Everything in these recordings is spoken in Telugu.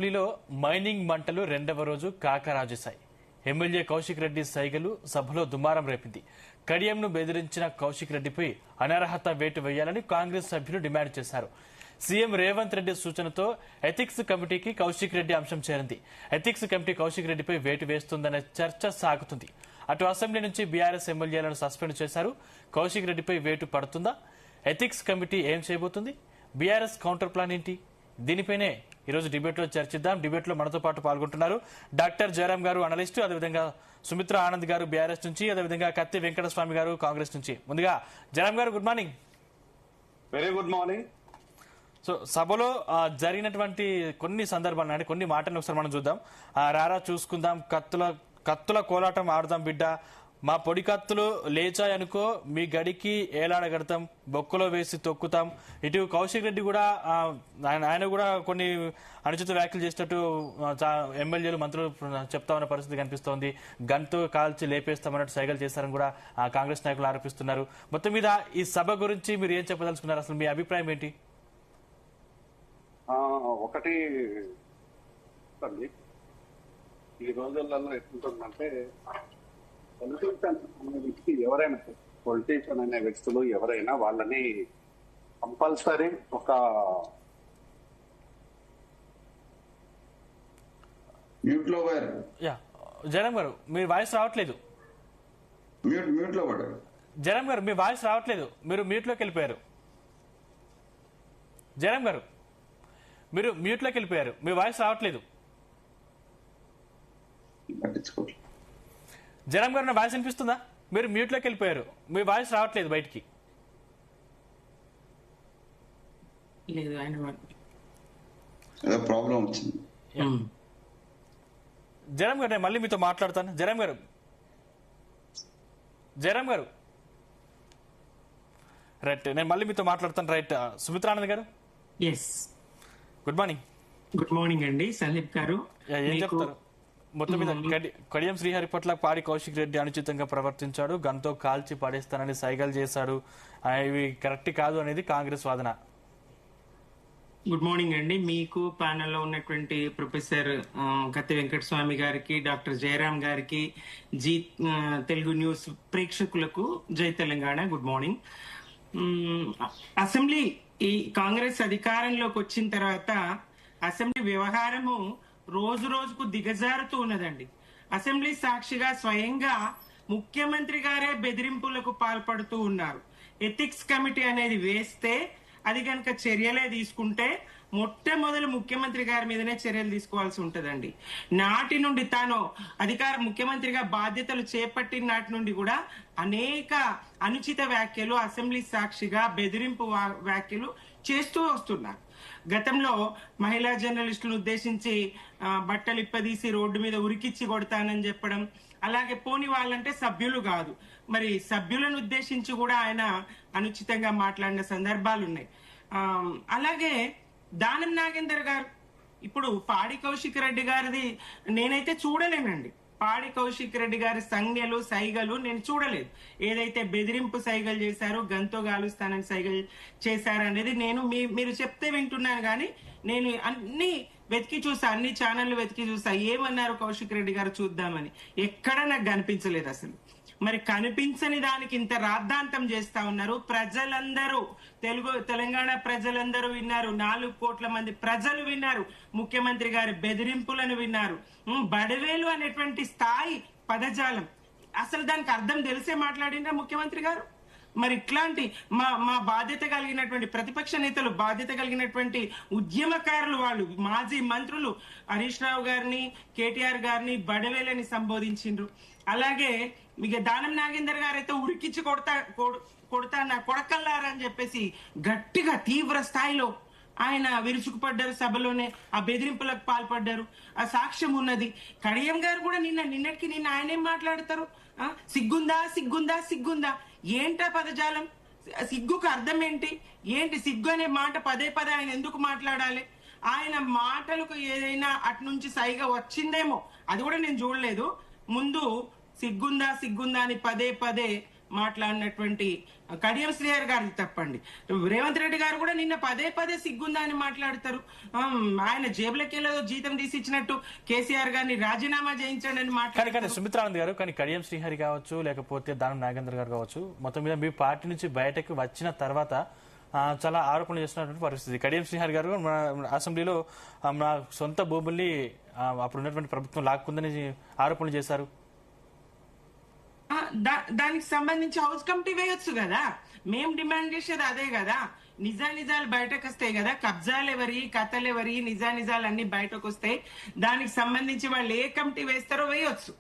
ఢిల్లీలో మైనింగ్ మంటలు రెండవ రోజు కాకరాజేశాయి. ఎమ్మెల్యే కౌశిక్ రెడ్డి సైగలు సభలో దుమారం రేపింది. కడియంను బెదిరించిన కౌశిక్ రెడ్డిపై అనర్హత వేటు వేయాలని కాంగ్రెస్ సభ్యులు డిమాండ్ చేశారు. సీఎం రేవంత్ రెడ్డి సూచనతో ఎథిక్స్ కమిటీకి కౌశిక్ రెడ్డి అంశం చేరింది. ఎథిక్స్ కమిటీ కౌశిక్ రెడ్డిపై వేటు వేస్తుందనే చర్చ సాగుతుంది. అటు అసెంబ్లీ నుంచి బీఆర్ఎస్ ఎమ్మెల్యేలను సస్పెండ్ చేశారు. కౌశిక్ రెడ్డిపై వేటు పడుతుందా? ఎథిక్స్ కమిటీ ఏం చేయబోతుంది? బీఆర్ఎస్ కౌంటర్ ప్లాన్ ఏంటి? దీనిపైనే ఈరోజు డిబేట్లో చర్చిద్దాం. డిబేట్లో మనతో పాటు పాల్గొంటున్నారు డాక్టర్ జయరాం గారు, అనలిస్టు, అదేవిధంగా సుమిత్ర ఆనంద్ గారు బీఆర్ఎస్ నుంచి, అదేవిధంగా కత్తి వెంకటస్వామి గారు కాంగ్రెస్ నుంచి. ముందుగా జయరాం గారు, good morning. Very good morning. So సభలో జరిగినటువంటి కొన్ని సందర్భాలు అంటే కొన్ని మాటలను ఒకసారి మనం చూద్దాం. రారా చూసుకుందాం, కత్తుల కోలాటం ఆడుదాం బిడ్డ, మా పొడి కత్తులు లేచాయనుకో మీ గడికి ఏలాడగడతాం, బొక్కలో వేసి తొక్కుతాం. ఇటు కౌశిక్ రెడ్డి కూడా ఆయన కూడా కొన్ని అనుచిత వ్యాఖ్యలు చేసినట్టు ఎమ్మెల్యేలు మంత్రులు చెప్తా ఉన్న పరిస్థితి కనిపిస్తోంది. గన్తో కాల్చి లేపేస్తామన్నట్టు సైగలు చేస్తారని కూడా కాంగ్రెస్ నాయకులు ఆరోపిస్తున్నారు. మొత్తం మీద ఈ సభ గురించి మీరు ఏం చెప్పదలుచుకున్నారు? అసలు మీ అభిప్రాయం ఏంటి? ఒకటి ఈ రోజులలో ఎట్లుంటుందంటే పొలిటీషియన్ అనే వ్యక్తి ఎవరైనా, పొలిటీషియన్ అనే వ్యక్తులు ఎవరైనా వాళ్ళని కంపల్సరీ ఒక మ్యూట్ లో జయరాం గారు మీ వాయిస్ రావట్లేదు. మ్యూట్ లో పడారు. జయరాం గారు మీ వాయిస్ రావట్లేదు, మీరు మ్యూట్ లోకి వెళ్ళిపోయారు. జయరాం గారు మీరు మ్యూట్ లోకి వెళ్ళిపోయారు, మీ వాయిస్ రావట్లేదు. జయరాం గారు నా వాయిస్ వినిపిస్తుందా? మీరు మ్యూట్ లోకి వెళ్ళిపోయారు, మీ వాయిస్ రావట్లేదు బయటికి. ప్రాబ్లం వచ్చింది. జయరాం గారు నేను మళ్ళీ మీతో మాట్లాడతాను. జయరాం గారు రైట్, నేను మళ్ళీ మీతో మాట్లాడతాను. రైట్, సుమిత్రానంద్ గారు. Good morning. గుడ్ మార్నింగ్ అండి సందీప్ గారు. ఏం చెప్తారు? మొత్తం మీద కడియం శ్రీహరి పట్ల పాడి కౌశిక్ రెడ్డి అనుచితంగా ప్రవర్తించాడు, గన్తో కాల్చి పడేస్తానని సైగలు చేశాడు, ఇవి కరెక్ట్ కాదు అనేది కాంగ్రెస్ వాదన. గుడ్ మార్నింగ్ అండి. మీకు ప్యానెల్లో ఉన్నటువంటి ప్రొఫెసర్ కత్తి వెంకటస్వామి గారికి, డాక్టర్ జయరాం గారికి, జీ తెలుగు న్యూస్ ప్రేక్షకులకు జై తెలంగాణ. Good morning. అసెంబ్లీ ఈ కాంగ్రెస్ అధికారంలోకి వచ్చిన తర్వాత అసెంబ్లీ వ్యవహారము రోజు రోజుకు దిగజారుతూ ఉన్నదండి. అసెంబ్లీ సాక్షిగా స్వయంగా ముఖ్యమంత్రి గారే బెదిరింపులకు పాల్పడుతూ ఉన్నారు. ఎథిక్స్ కమిటీ అనేది వేస్తే అది కనుక చర్యలే తీసుకుంటే మొట్టమొదలు ముఖ్యమంత్రి గారి మీదనే చర్యలు తీసుకోవాల్సి ఉంటదండి. నాటి నుండి తాను ముఖ్యమంత్రిగా బాధ్యతలు చేపట్టిన నాటి నుండి కూడా అనేక అనుచిత వ్యాఖ్యలు, అసెంబ్లీ సాక్షిగా బెదిరింపు వ్యాఖ్యలు చేస్తూ వస్తున్నారు. గతంలో మహిళా జర్నలిస్టులను ఉద్దేశించి బట్టలు ఇప్పదీసి రోడ్డు మీద ఉరికిచ్చి కొడతానని చెప్పడం, అలాగే పోని వాళ్ళంటే సభ్యులు కాదు, మరి సభ్యులను ఉద్దేశించి కూడా ఆయన అనుచితంగా మాట్లాడిన సందర్భాలు ఉన్నాయి. అలాగే దానం నాగేందర్ గారు, ఇప్పుడు పాడి కౌశిక్ రెడ్డి గారిది నేనైతే చూడలేనండి. పాడి కౌశిక్ రెడ్డి గారి సంజ్ఞలు సైగలు నేను చూడలేదు. ఏదైతే బెదిరింపు సైగలు చేశారో, గంతో గాలుస్తానని సైగలు చేశారు అనేది మీరు చెప్తే వింటున్నాను, కానీ నేను అన్ని వెతికి చూసా, అన్ని ఛానళ్లు వెతికి చూసా. ఏమన్నారు కౌశిక్ రెడ్డి గారు చూద్దామని, ఎక్కడ నాకు కనిపించలేదు అసలు. మరి కనిపించని దానికి ఇంత రాద్ధాంతం చేస్తా ఉన్నారు. ప్రజలందరూ, తెలంగాణ ప్రజలందరూ విన్నారు, 4 కోట్ల మంది ప్రజలు విన్నారు, ముఖ్యమంత్రి గారి బెదిరింపులను విన్నారు. బడవేలు అనేటువంటి స్థాయి పదజాలం, అసలు దానికి అర్థం తెలిసే మాట్లాడినా ముఖ్యమంత్రి గారు. మరి ఇట్లాంటి మా బాధ్యత కలిగినటువంటి ప్రతిపక్ష నేతలు, బాధ్యత కలిగినటువంటి ఉద్యమకారులు, వాళ్ళు మాజీ మంత్రులు హరీష్ రావు గారిని, కేటీఆర్ గారిని బడవేలని సంబోధించిండ్రు. అలాగే ఇక దానం నాగేందర్ గారు అయితే ఉరికిచ్చి కొడతా నా కొడకల్లారని చెప్పేసి గట్టిగా తీవ్ర స్థాయిలో ఆయన విరుచుకుపడ్డారు. సభలోనే ఆ బెదిరింపులకు పాల్పడ్డారు. ఆ సాక్ష్యం ఉన్నది. కడియం గారు కూడా నిన్నటికి ఆయనేం మాట్లాడతారు? సిగ్గుందా సిగ్గుందా సిగ్గుందా, ఏంటా పదజాలం? సిగ్గుకు అర్థం ఏంటి? సిగ్గు అనే మాట పదే పదే ఆయన ఎందుకు మాట్లాడాలి? ఆయన మాటలకు ఏదైనా అటు నుంచి సైగా వచ్చిందేమో, అది కూడా నేను చూడలేదు. ముందు సిగ్గుందా సిగ్గుందా అని పదే పదే మాట్లాడినటువంటి కడియం శ్రీహరి గారిది తప్పండి. రేవంత్ రెడ్డి గారు కూడా నిన్న పదే పదే సిగ్గుందా అని మాట్లాడతారు. ఆయన జేబులకేలో జీతం తీసి ఇచ్చినట్టు కేసీఆర్ గారిని రాజీనామా చేయించండి అని కానీ మాట్లాడారు. సుమిత్రానంద్ గారు, కానీ కడియం శ్రీహరి కావచ్చు, లేకపోతే దానం నాగేంద్ర గారు కావచ్చు, మొత్తం మీద మీ పార్టీ నుంచి బయటకు వచ్చిన తర్వాత చాలా ఆరోపణలు చేస్తున్నటువంటి పరిస్థితి. కడియం శ్రీహరి గారు మన అసెంబ్లీలో మన సొంత భూముల్ని అప్పుడు ఉన్నటువంటి ప్రభుత్వం లాక్కుందని ఆరోపణలు చేశారు. దానికి సంబంధించి హౌస్ కమిటీ వేయొచ్చు కదా. మేము డిమాండ్ చేసేది అదే కదా. నిజాలు బయటకు వస్తాయి కదా. కబ్జాలు ఎవరి, కథలు ఎవరి, నిజాలు అన్ని బయటకు వస్తాయి. దానికి సంబంధించి వాళ్ళు ఏ కమిటీ వేస్తారో వేయొచ్చు.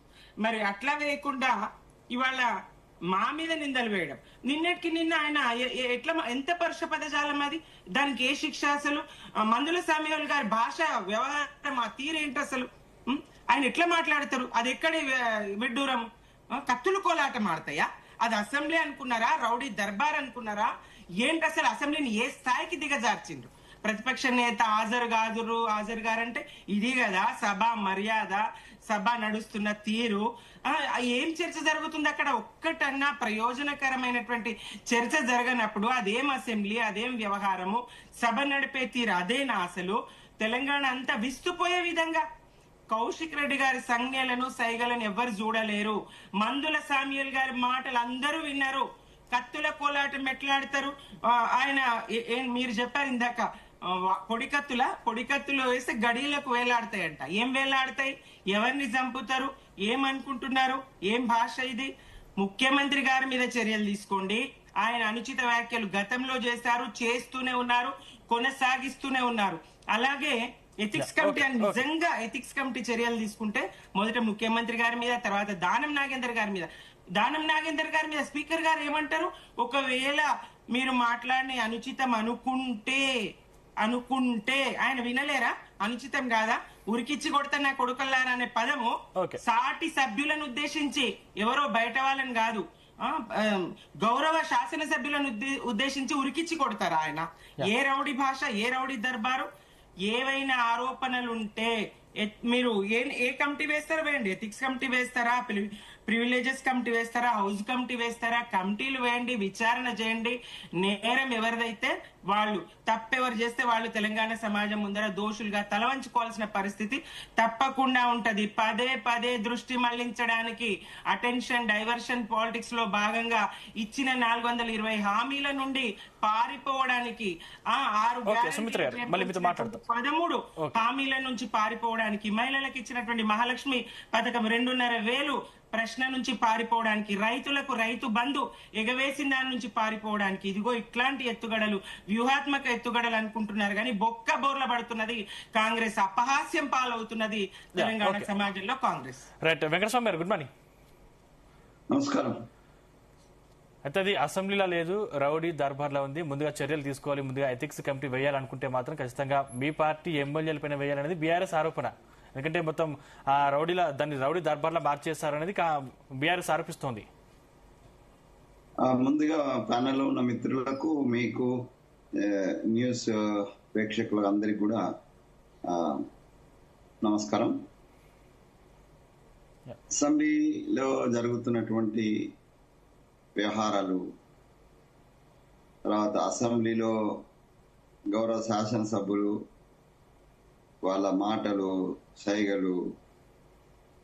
మరి అట్లా వేయకుండా ఇవాళ మా మీద నిందలు వేయడం, నిన్నటికి నిన్న ఆయన ఎట్లా, ఎంత పరుష పదజాలం అది, దానికి ఏ శిక్ష అసలు? మందుల సామ్యాల్ గారి భాష, వ్యవహారం, ఆ తీరేంటి అసలు? ఆయన ఎట్లా మాట్లాడతారు? అది ఎక్కడే విడ్డూరం? కత్తులు కోలాటం ఆడతాయా? అది అసెంబ్లీ అనుకున్నారా? రౌడీ దర్బార్ అనుకున్నారా? ఏంటి అసలు? అసెంబ్లీని ఏ స్థాయికి దిగజార్చిండ్రు? ప్రతిపక్ష నేత హాజరు గారంటే ఇది కదా సభ మర్యాద, సభ నడుస్తున్న తీరు. ఏం చర్చ జరుగుతుంది అక్కడ? ఒక్కటన్నా ప్రయోజనకరమైనటువంటి చర్చ జరగనప్పుడు అదేం అసెంబ్లీ, అదేం వ్యవహారము? సభ నడిపే తీరు అదేనా అసలు? తెలంగాణ అంతా విస్తుపోయే విధంగా కౌశిక్ రెడ్డి గారి సంజ్ఞలను, సైగలను ఎవ్వరు చూడలేరు. మందుల సామ్యుల్ గారి మాటలు అందరూ విన్నారు. కత్తుల కోలాటం ఎట్లాడతారు ఆయన? మీరు చెప్పారు ఇందాక, పొడికత్తులు వేస్తే గడియలకు వేలాడతాయంట. ఏం వేలాడతాయి? ఎవరిని చంపుతారు? ఏమనుకుంటున్నారు? ఏం భాష ఇది? ముఖ్యమంత్రి గారి మీద చర్యలు తీసుకోండి. ఆయన అనుచిత వ్యాఖ్యలు గతంలో చేశారు, చేస్తూనే ఉన్నారు, కొనసాగిస్తూనే ఉన్నారు. అలాగే ఎథిక్స్ కమిటీ అని నిజంగా ఎథిక్స్ కమిటీ చర్యలు తీసుకుంటే మొదట ముఖ్యమంత్రి గారి మీద, తర్వాత దానం నాగేందర్ గారి మీద స్పీకర్ గారు ఏమంటారు? ఒకవేళ మీరు మాట్లాడిన అనుచితం అనుకుంటే ఆయన వినలేరా? అనుచితం కాదా? ఉరికిచ్చి కొడతా నా కొడుకల్లారా అనే పదము సాటి సభ్యులను ఉద్దేశించి, ఎవరో బయట వాళ్ళని కాదు, గౌరవ శాసనసభ్యులను ఉద్దేశించి ఉరికిచ్చి కొడతారా ఆయన? ఏ రౌడీ భాష, ఏ రౌడీ దర్బారు? ఏవైనా ఆరోపణలుంటే మీరు ఏ కమిటీ వేస్తారో వేయండి. ఎథిక్స్ కమిటీ వేస్తారా, ప్రివిలేజెస్ కమిటీ వేస్తారా, హౌస్ కమిటీ వేస్తారా? కమిటీలు వేయండి, విచారణ చేయండి. నేరం ఎవరిదైతే వాళ్ళు, తప్పెవరు చేస్తే వాళ్ళు తెలంగాణ సమాజం ముందర దోషులుగా తలవంచుకోవాల్సిన పరిస్థితి తప్పకుండా ఉంటది. పదే దృష్టి మళ్లించడానికి, అటెన్షన్ డైవర్షన్ పాలిటిక్స్ లో భాగంగా ఇచ్చిన 420 హామీల నుండి పారిపోవడానికి, 13 హామీల నుంచి పారిపోవడానికి, మహిళలకు ఇచ్చినటువంటి మహాలక్ష్మి పథకం 2,500 ప్రశ్న నుంచి పారిపోవడానికి, రైతులకు రైతు బంధు ఎగవేసిన దాని నుంచి పారిపోవడానికి, ఇదిగో ఇట్లాంటి ఎత్తుగడలు, వ్యూహాత్మక ఎత్తుగడలు అనుకుంటున్నారు కానీ బొక్క బోర్ల పడుతున్నది కాంగ్రెస్. అపహాస్యం పాలవుతున్నది తెలంగాణ సమాజంలో కాంగ్రెస్. రైట్, వెంకటస్వామి గారు గుడ్ మార్నింగ్. నమస్కారం. అయితే అది అసెంబ్లీలో లేదు, రౌడీ దర్బార్లో ఉంది. ముందుగా చర్యలు తీసుకోవాలి, ముందుగా ఎథిక్స్ కమిటీ వేయాలనుకుంటే మాత్రం ఖచ్చితంగా మీ పార్టీ ఎమ్మెల్యేలపైన వేయాలనేది బీఆర్ఎస్ ఆరోపణ. ఎందుకంటే మొత్తం దాన్ని రౌడీ దర్బార్లో మార్చేస్తారనేది బీఆర్ఎస్ ఆరోపిస్తోంది. ముందుగా ప్యానెల్లో ఉన్న మిత్రులకు, మీకు, న్యూస్ ప్రేక్షకులకు అందరికి కూడా నమస్కారం. అసెంబ్లీలో జరుగుతున్నటువంటి వ్యవహారాలు, తర్వాత అసెంబ్లీలో గౌరవ శాసనసభ్యులు వాళ్ళ మాటలు, సైగలు,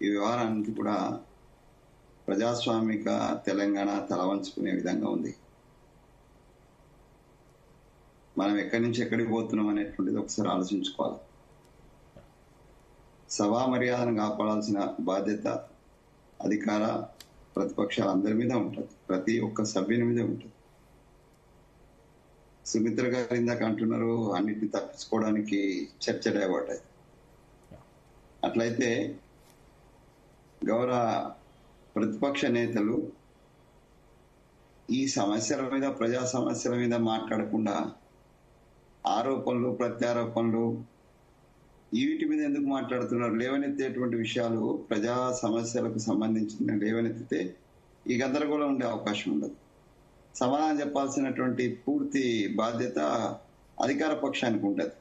ఈ వ్యవహారానికి కూడా ప్రజాస్వామిక తెలంగాణ తలవంచుకునే విధంగా ఉంది. మనం ఎక్కడి నుంచి ఎక్కడికి పోతున్నాం అనేటువంటిది ఒకసారి ఆలోచించుకోవాలి. సభా మర్యాదను కాపాడాల్సిన బాధ్యత అధికార ప్రతిపక్షాలు అందరి మీద ఉంటుంది, ప్రతి ఒక్క సభ్యుని మీద ఉంటుంది. సుమిత్ర గారు ఇందాక అంటున్నారు అన్నిటిని తప్పించుకోవడానికి చర్చ డైవర్ట్ అయింది. అట్లయితే గౌరవ ప్రతిపక్ష నేతలు ఈ సమస్యల మీద, ప్రజా సమస్యల మీద మాట్లాడకుండా ఆరోపణలు, ప్రత్యారోపణలు వీటి మీద ఎందుకు మాట్లాడుతున్నారు? లేవనెత్తేటువంటి విషయాలు ప్రజా సమస్యలకు సంబంధించిన లేవనెత్తితే ఈ గందరగోళం ఉండే అవకాశం ఉండదు. సమాధానం చెప్పాల్సినటువంటి పూర్తి బాధ్యత అధికార పక్షానికి ఉంటుంది.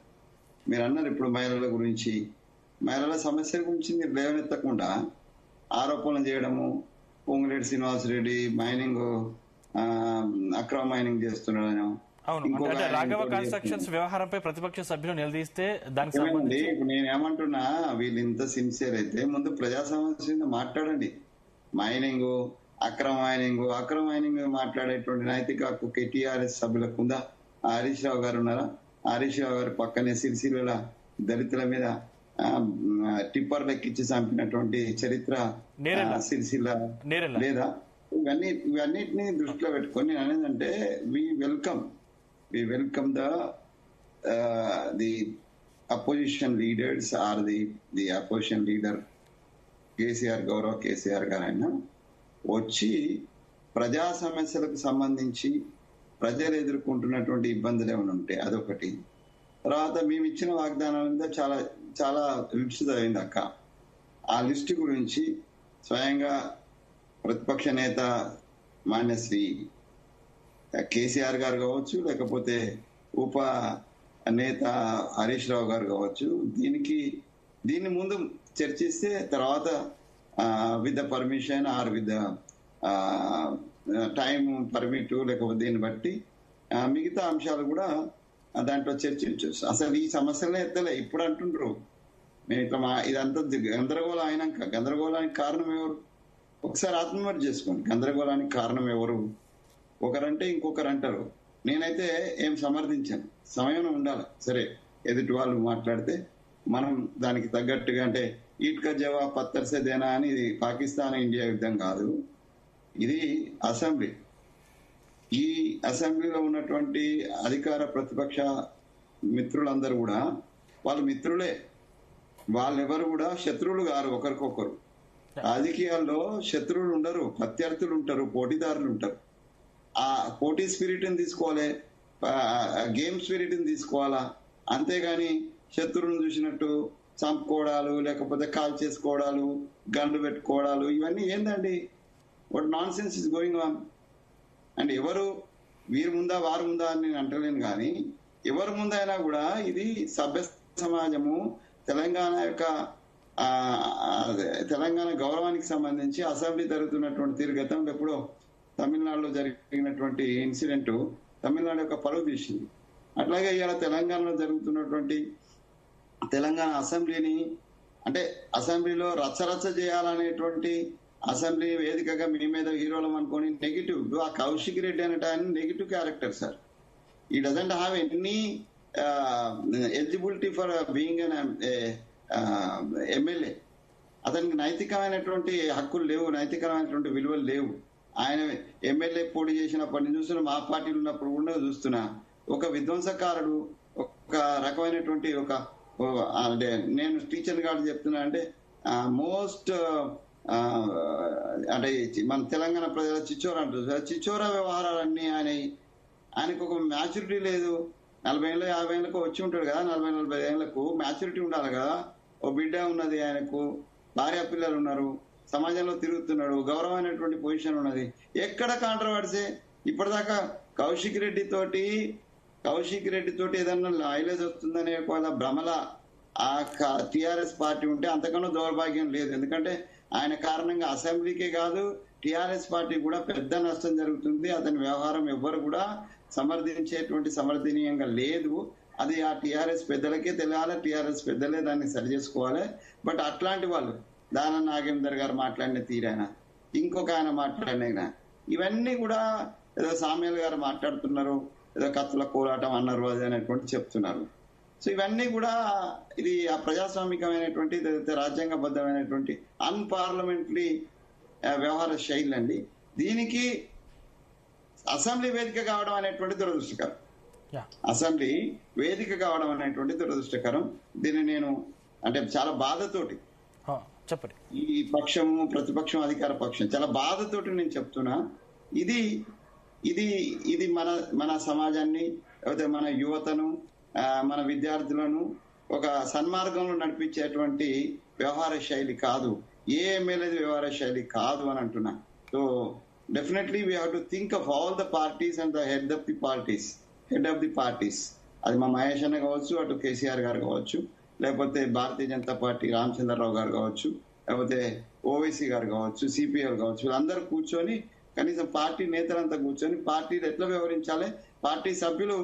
మీరు అన్నారు ఇప్పుడు మహిళల గురించి, మహిళల సమస్యల గురించి మీరు లేవనెత్తకుండా ఆరోపణలు చేయడము, పొంగులేటి శ్రీనివాస్ రెడ్డి మైనింగ్ అక్రమ మైనింగ్ చేస్తున్నాడని అవును, అంటే రాఘవ కన్స్ట్రక్షన్స్ వ్యవహారంపై ప్రతిపక్ష సభ్యులు నిలదీస్తే దానికి ఏమండి సంబంధించి ఇప్పుడు నేనేమంటున్నా, వీళ్ళు ఇంత సిన్సియర్ అయితే ముందు ప్రజా సమస్య మీద మాట్లాడండి. మైనింగ్ అక్రమ మైనింగ్ మాట్లాడేటువంటి నైతిక హక్కు టీఆర్ఎస్ సభ్యులకు ఉందా? హరీష్ రావు గారు ఉన్నారా? హరీష్ రావు గారు పక్కనే సిరిసిల్ల దళితుల మీద టిప్పర్లు ఎక్కించి చంపినటువంటి చరిత్ర సిరిసిల్ల లేదా? ఇవన్నిటిని దృష్టిలో పెట్టుకొని నేను అనేదంటే we welcome the opposition leaders or the opposition leader గౌరవ కేసీఆర్ గారు ఆయన వచ్చి ప్రజా సమస్యలకు సంబంధించి ప్రజలు ఎదుర్కొంటున్నటువంటి ఇబ్బందులు ఏమైనా ఉంటే అదొకటి. తర్వాత మేము ఇచ్చిన వాగ్దానాల మీద చాలా చాలా లిస్ట్ అయింది అక్క. ఆ లిస్టు గురించి స్వయంగా ప్రతిపక్ష నేత మాన్యశ్రీ కేసీఆర్ గారు కావచ్చు, లేకపోతే ఉప నేత హరీష్ రావు గారు కావచ్చు, దీన్ని ముందు చర్చిస్తే తర్వాత with the permission or with the time permit లేకపోతే దీన్ని బట్టి మిగతా అంశాలు కూడా దాంట్లో చర్చించవచ్చు. అసలు ఈ సమస్యలనే ఎత్తలే ఇప్పుడు అంటుండ్రు. మేము ఇట్లా ఇదంతా గందరగోళానికి కారణం ఎవరు? ఒకసారి ఆత్మవిమర్శ చేసుకోండి. గందరగోళానికి కారణం ఎవరు? ఒకరంటే ఇంకొకరు అంటారు. నేనైతే ఏం సమర్థించాను. సమయం ఉండాలి. సరే, ఎదుటి వాళ్ళు మాట్లాడితే మనం దానికి తగ్గట్టుగా, అంటే ఈట్కా జవాబ్ పత్తర్సే దేనా అని ఇది పాకిస్తాన్ ఇండియా యుద్ధం కాదు, ఇది అసెంబ్లీ. ఈ అసెంబ్లీలో ఉన్నటువంటి అధికార ప్రతిపక్ష మిత్రులందరూ కూడా వాళ్ళు మిత్రులే. వాళ్ళెవరు కూడా శత్రువులు గారు ఒకరికొకరు. రాజకీయాల్లో శత్రువులు ఉండరు, ప్రత్యర్థులు ఉంటారు, పోటీదారులు ఉంటారు. ఆ పోటీ స్పిరిట్ ని తీసుకోవాలి, గేమ్ స్పిరిట్ ని తీసుకోవాలా. అంతేగాని శత్రువులను చూసినట్టు చంపుకోవడాలు, లేకపోతే కాల్ చేసుకోవడాలు, గన్లు పెట్టుకోవడాలు, ఇవన్నీ ఏందండి? What non sense is going on. And ఎవరు వీరు ముందా వారు ముందా అని నేను అంటలేను, కానీ ఎవరి ముందైనా కూడా ఇది సభ్య సమాజము తెలంగాణ గౌరవానికి సంబంధించి అసెంబ్లీ జరుగుతున్నటువంటి తీరు. గతంలో ఎప్పుడో తమిళనాడులో జరిగినటువంటి ఇన్సిడెంట్ తమిళనాడు యొక్క పరువు తీసింది. అట్లాగే ఇవాళ తెలంగాణలో జరుగుతున్నటువంటి తెలంగాణ అసెంబ్లీని, అంటే అసెంబ్లీలో రచ్చరచ్చ చేయాలనేటువంటి అసెంబ్లీ వేదికగా మీ మీద హీరోలం అనుకొని నెగిటివ్. ఆ కౌశిక్ రెడ్డి అనేట ఆయన నెగిటివ్ క్యారెక్టర్ సార్. ఈ doesn't have any eligibility for being an MLA. అతనికి నైతికమైనటువంటి హక్కులు లేవు, నైతికమైనటువంటి విలువలు లేవు. ఆయన ఎమ్మెల్యే పోటీ చేసినప్పటి నుంచి చూస్తున్నా, మా పార్టీలు ఉన్నప్పుడు కూడా చూస్తున్నా, ఒక విధ్వంసకారుడు, ఒక రకమైనటువంటి అంటే నేను టీచర్ గారు చెప్తున్నా, అంటే మోస్ట్ అంటే మన తెలంగాణ ప్రజల చిచ్చోర అంటారు. చిచ్చోర వ్యవహారాలన్నీ ఆయనకు ఒక మ్యాచ్యూరిటీ లేదు. 40 ఏళ్ళు 50 ఏళ్ళకు వచ్చి ఉంటాడు కదా, 40-45 ఏళ్లకు మ్యాచ్యూరిటీ ఉండాలి కదా. ఓ బిడ్డ ఉన్నది, ఆయనకు భార్య పిల్లలు ఉన్నారు, సమాజంలో తిరుగుతున్నాడు, గౌరవమైనటువంటి పొజిషన్ ఉన్నది. ఎక్కడ కాంట్రవర్సీ? ఇప్పటిదాకా కౌశిక్ రెడ్డి తోటి ఏదన్నా మైలేజ్ వస్తుందనే వాళ్ళ భ్రమల ఆ టిఆర్ఎస్ పార్టీ ఉంటే అంతకన్నా దౌర్భాగ్యం లేదు. ఎందుకంటే ఆయన కారణంగా అసెంబ్లీకే కాదు, టిఆర్ఎస్ పార్టీ కూడా పెద్ద నష్టం జరుగుతుంది. అతని వ్యవహారం ఎవ్వరు కూడా సమర్థనీయంగా లేదు. అది ఆ టిఆర్ఎస్ పెద్దలకే తెలియాలి, టిఆర్ఎస్ పెద్దలే దాన్ని సరి చేసుకోవాలి. బట్ అట్లాంటి వాళ్ళు దానం నాగేందర్ గారు మాట్లాడిన తీరైనా, ఇంకొక ఆయన మాట్లాడిన, ఇవన్నీ కూడా ఏదో సామ్యాల్ గారు మాట్లాడుతున్నారు, ఏదో కత్తుల కోలాటం అన్నారు అది అనేటువంటి చెప్తున్నారు. సో ఇవన్నీ కూడా ఇది ఆ ప్రజాస్వామికమైనటువంటి రాజ్యాంగబద్ధమైనటువంటి అన్పార్లమెంటరీ వ్యవహార శైలి అండి. దీనికి అసెంబ్లీ వేదిక కావడం అనేటువంటి దురదృష్టకరం. అసెంబ్లీ వేదిక కావడం అనేటువంటి దురదృష్టకరం. దీన్ని నేను అంటే చాలా బాధతోటి చెప్పండి, ఈ పక్షము ప్రతిపక్షం అధికార పక్షం చాలా బాధతోటి నేను చెప్తున్నా. ఇది ఇది ఇది మన సమాజాన్ని, లేకపోతే మన యువతను, మన విద్యార్థులను ఒక సన్మార్గంలో నడిపించేటువంటి వ్యవహార శైలి కాదు, ఏ ఎమ్మెల్యే వ్యవహార శైలి కాదు అని అంటున్నా. So definitely we have to think of all the parties and the head of the parties. అది మా మహేష్ అన్న కావచ్చు, అటు కేసీఆర్ గారు కావచ్చు, లేకపోతే భారతీయ జనతా పార్టీ రామచంద్రరావు గారు కావచ్చు, లేకపోతే ఓవైసీ గారు కావచ్చు, సిపిఎల్ కావచ్చు, వీళ్ళందరూ కూర్చొని కనీసం పార్టీ నేతలంతా కూర్చొని పార్టీలు ఎట్లా వ్యవహరించాలి, పార్టీ సభ్యులు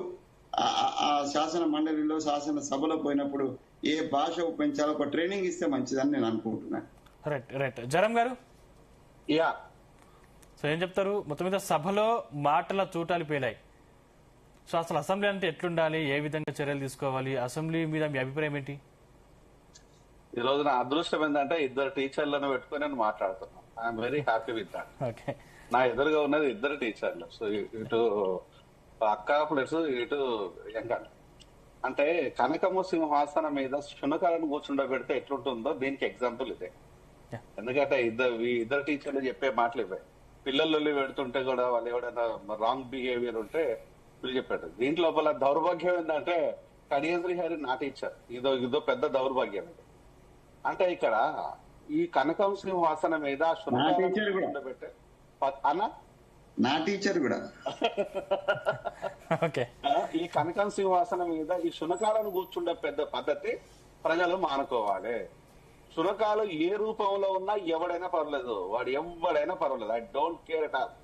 ఆ శాసన మండలిలో శాసన సభలో పోయినప్పుడు ఏ భాష ఉపయోగించాలో ఒక ట్రైనింగ్ ఇస్తే మంచిదని నేను అనుకుంటున్నాను. రైట్ రైట్ జరం గారు, యా సో ఏం చెప్తారు? మొత్తం మీద సభలో మాటల తూటాలు పేలాయి. సో అసలు అసెంబ్లీ అంటే ఎట్లుండాలి, ఏ విధంగా చర్యలు తీసుకోవాలి, అసెంబ్లీ మీద మీ అభిప్రాయం ఏంటి? ఈ రోజు నా అదృష్టం ఏంటంటే ఇద్దరు టీచర్లను పెట్టుకుని నేను మాట్లాడుతున్నాను. I'm very happy with that. Okay, నా ఎదురుగా ఉన్నది ఇద్దరు టీచర్లు. సో ఇటు అక్క ప్లస్ ఇటు ఎంకన్. అంటే కనకము సింహాసనం మీద శునకాలను కూర్చుండబెడితే ఎట్లుంటుందో దీనికి ఎగ్జాంపుల్ ఇదే. ఎందుకంటే ఇద్దరు టీచర్లు చెప్పే మాటలు ఇవే. పిల్లలు పెడుతుంటే కూడా వాళ్ళు ఎవడైనా రాంగ్ బిహేవియర్ ఉంటే వీళ్ళు చెప్పారు. దీంట్లో దౌర్భాగ్యం ఏంటంటే కడియం శ్రీహరి నా టీచర్. ఇదో పెద్ద దౌర్భాగ్యం ఇది. అంటే ఇక్కడ ఈ కనకం సింహాసనం మీద నా టీచర్ కూడా ఓకే, ఈ కనకం సింహాసనం మీద ఈ శునకాలను కూర్చుండే పెద్ద పద్ధతి ప్రజలు మానుకోవాలి. శునకాలు ఏ రూపంలో ఉన్నా ఎవడైనా పర్వాలేదు, వాడు ఎవడైనా పర్వాలేదు. I don't care at all.